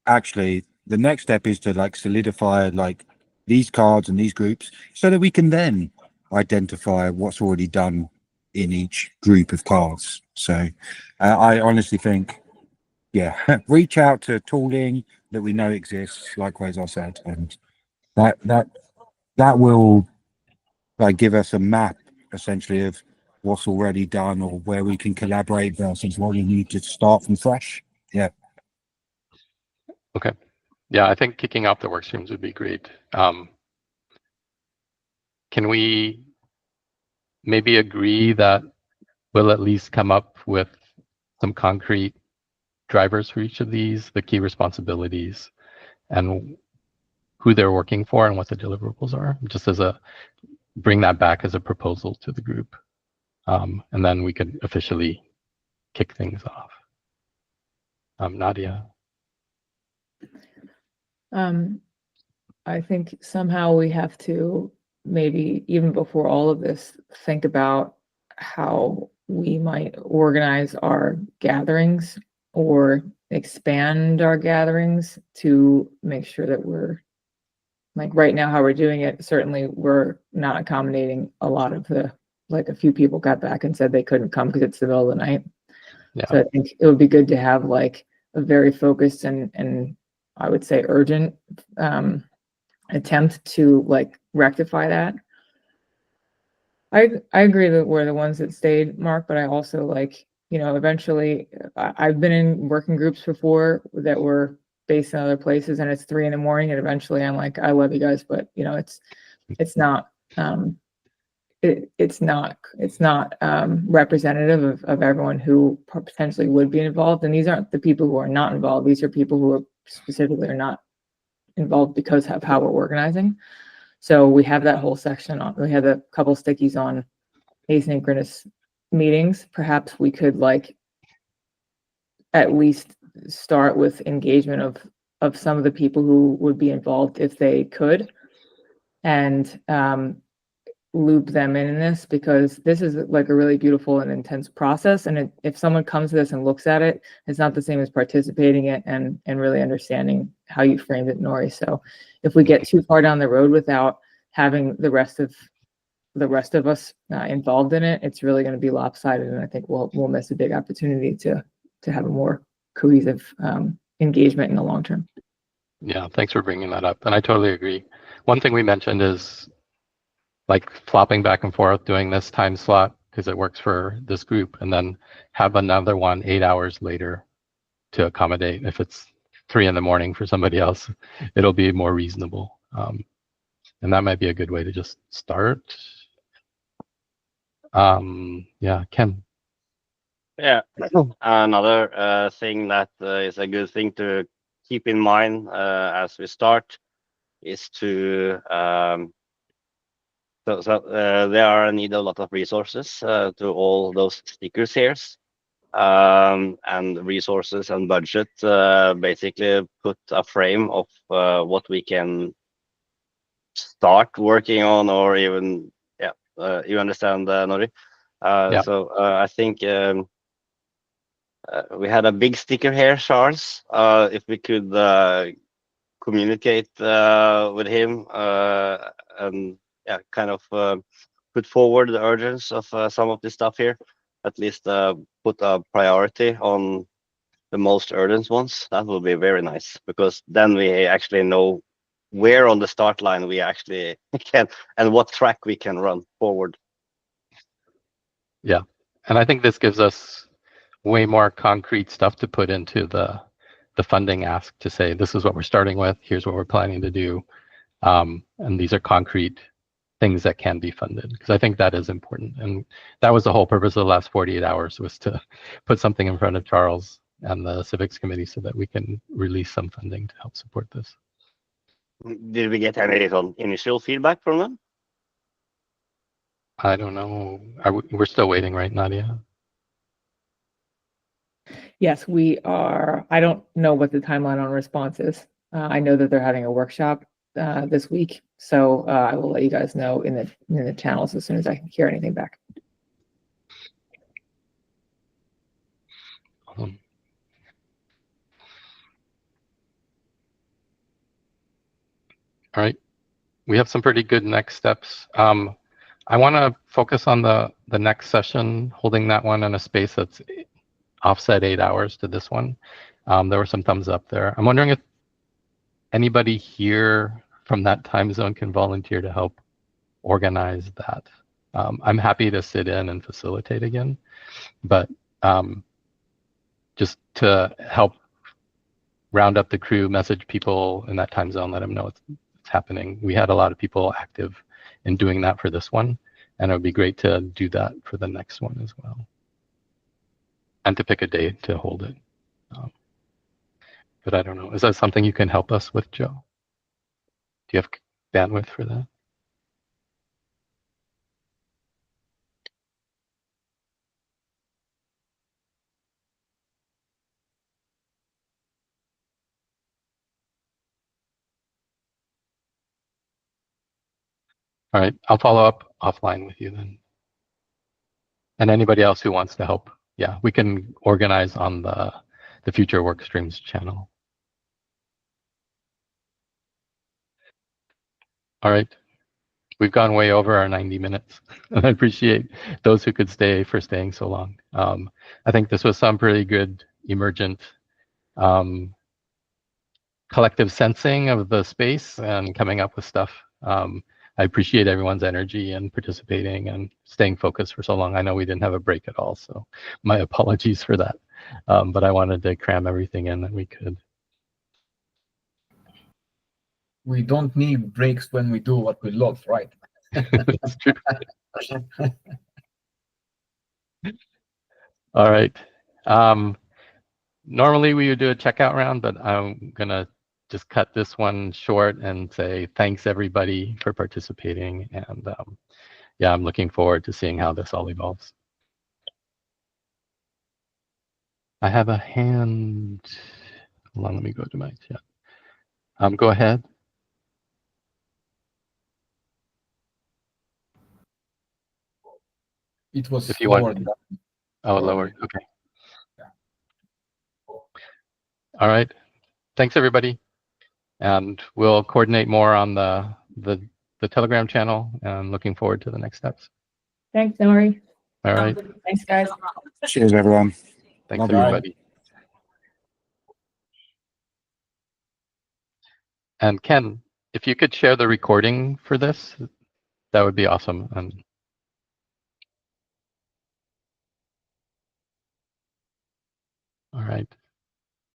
Actually, the next step is to like solidify like these cards and these groups so that we can then identify what's already done in each group of cards. So I honestly think, yeah, reach out to tooling that we know exists, likewise I said, and that will like give us a map essentially of what's already done or where we can collaborate versus what we need to start from fresh. Yeah. Okay. Yeah, I think kicking off the work streams would be great. Can we maybe agree that we'll at least come up with some concrete drivers for each of these, the key responsibilities, and who they're working for and what the deliverables are, just as bring that back as a proposal to the group. And then we could officially kick things off. Nadia. I think somehow we have to, maybe even before all of this, think about how we might organize our gatherings or expand our gatherings to make sure that we're, like right now, how we're doing it, certainly we're not accommodating a lot of the, like a few people got back and said they couldn't come because it's the middle of the night. Yeah. So I think it would be good to have like a very focused and I would say urgent attempt to like rectify that. I agree that we're the ones that stayed, Mark, but I also like, you know, eventually I've been in working groups before that were based in other places and it's 3 a.m. and eventually I'm like, I love you guys, but you know, it's not it's not representative of everyone who potentially would be involved. And these aren't the people who are not involved. These are people who are specifically are not involved because of how we're organizing. So we have that whole section on, we have a couple stickies on asynchronous meetings. Perhaps we could like at least start with engagement of some of the people who would be involved if they could, and loop them in this, because this is like a really beautiful and intense process. And if someone comes to this and looks at it, it's not the same as participating it and really understanding how you framed it, Nori. So if we get too far down the road without having the rest of us involved in it, it's really going to be lopsided. And I think we'll miss a big opportunity to have a more cohesive engagement in the long term. Yeah, thanks for bringing that up. And I totally agree. One thing we mentioned is like flopping back and forth, doing this time slot because it works for this group, and then have another one 8 hours later to accommodate. If it's 3 a.m. for somebody else, it'll be more reasonable. And that might be a good way to just start. Yeah, Ken. Yeah, another thing that is a good thing to keep in mind as we start is to there are need a lot of resources to all those stickers here, and resources and budget basically put a frame of what we can start working on, or even you understand, Nori. Yeah. So I think we had a big sticker here, Charles. If we could communicate with him and kind of put forward the urgency of some of this stuff here, at least put a priority on the most urgent ones. That would be very nice, because then we actually know where on the start line we actually can and what track we can run forward. Yeah, and I think this gives us way more concrete stuff to put into the funding ask, to say this is what we're starting with, here's what we're planning to do, and these are concrete things that can be funded, because I think that is important. And that was the whole purpose of the last 48 hours, was to put something in front of Charles and the civics committee so that we can release some funding to help support this. Did we get any initial feedback from them? I don't know. We're still waiting, right, Nadia? Yes, we are. I don't know what the timeline on response is. I know that they're having a workshop this week, so I will let you guys know in the channels as soon as I hear anything back. All right, we have some pretty good next steps. I want to focus on the next session, holding that one in a space that's offset 8 hours to this one. There were some thumbs up there. I'm wondering if anybody here from that time zone can volunteer to help organize that. I'm happy to sit in and facilitate again, but just to help round up the crew, message people in that time zone, let them know it's happening. We had a lot of people active in doing that for this one, and it would be great to do that for the next one as well, and to pick a date to hold it. But I don't know, is that something you can help us with, Joe? Do you have bandwidth for that? All right, I'll follow up offline with you then. And anybody else who wants to help, yeah, we can organize on the future Workstreams channel. All right, we've gone way over our 90 minutes. And I appreciate those who could stay for staying so long. I think this was some pretty good emergent collective sensing of the space and coming up with stuff. I appreciate everyone's energy and participating and staying focused for so long. I know we didn't have a break at all, so my apologies for that. But I wanted to cram everything in that we could. We don't need breaks when we do what we love, right? That's true. All right. Normally we would do a checkout round, but I'm gonna just cut this one short and say thanks everybody for participating. And yeah, I'm looking forward to seeing how this all evolves. I have a hand. Hold on, let me go to my chat. Go ahead. It was If you lower want. than- Oh, lower. Okay. All right. Thanks everybody. And we'll coordinate more on the Telegram channel, and looking forward to the next steps. Thanks, Nori. All right. Thanks, guys. Cheers, everyone. Thanks Love you. everybody. And Ken, if you could share the recording for this, that would be awesome. All right.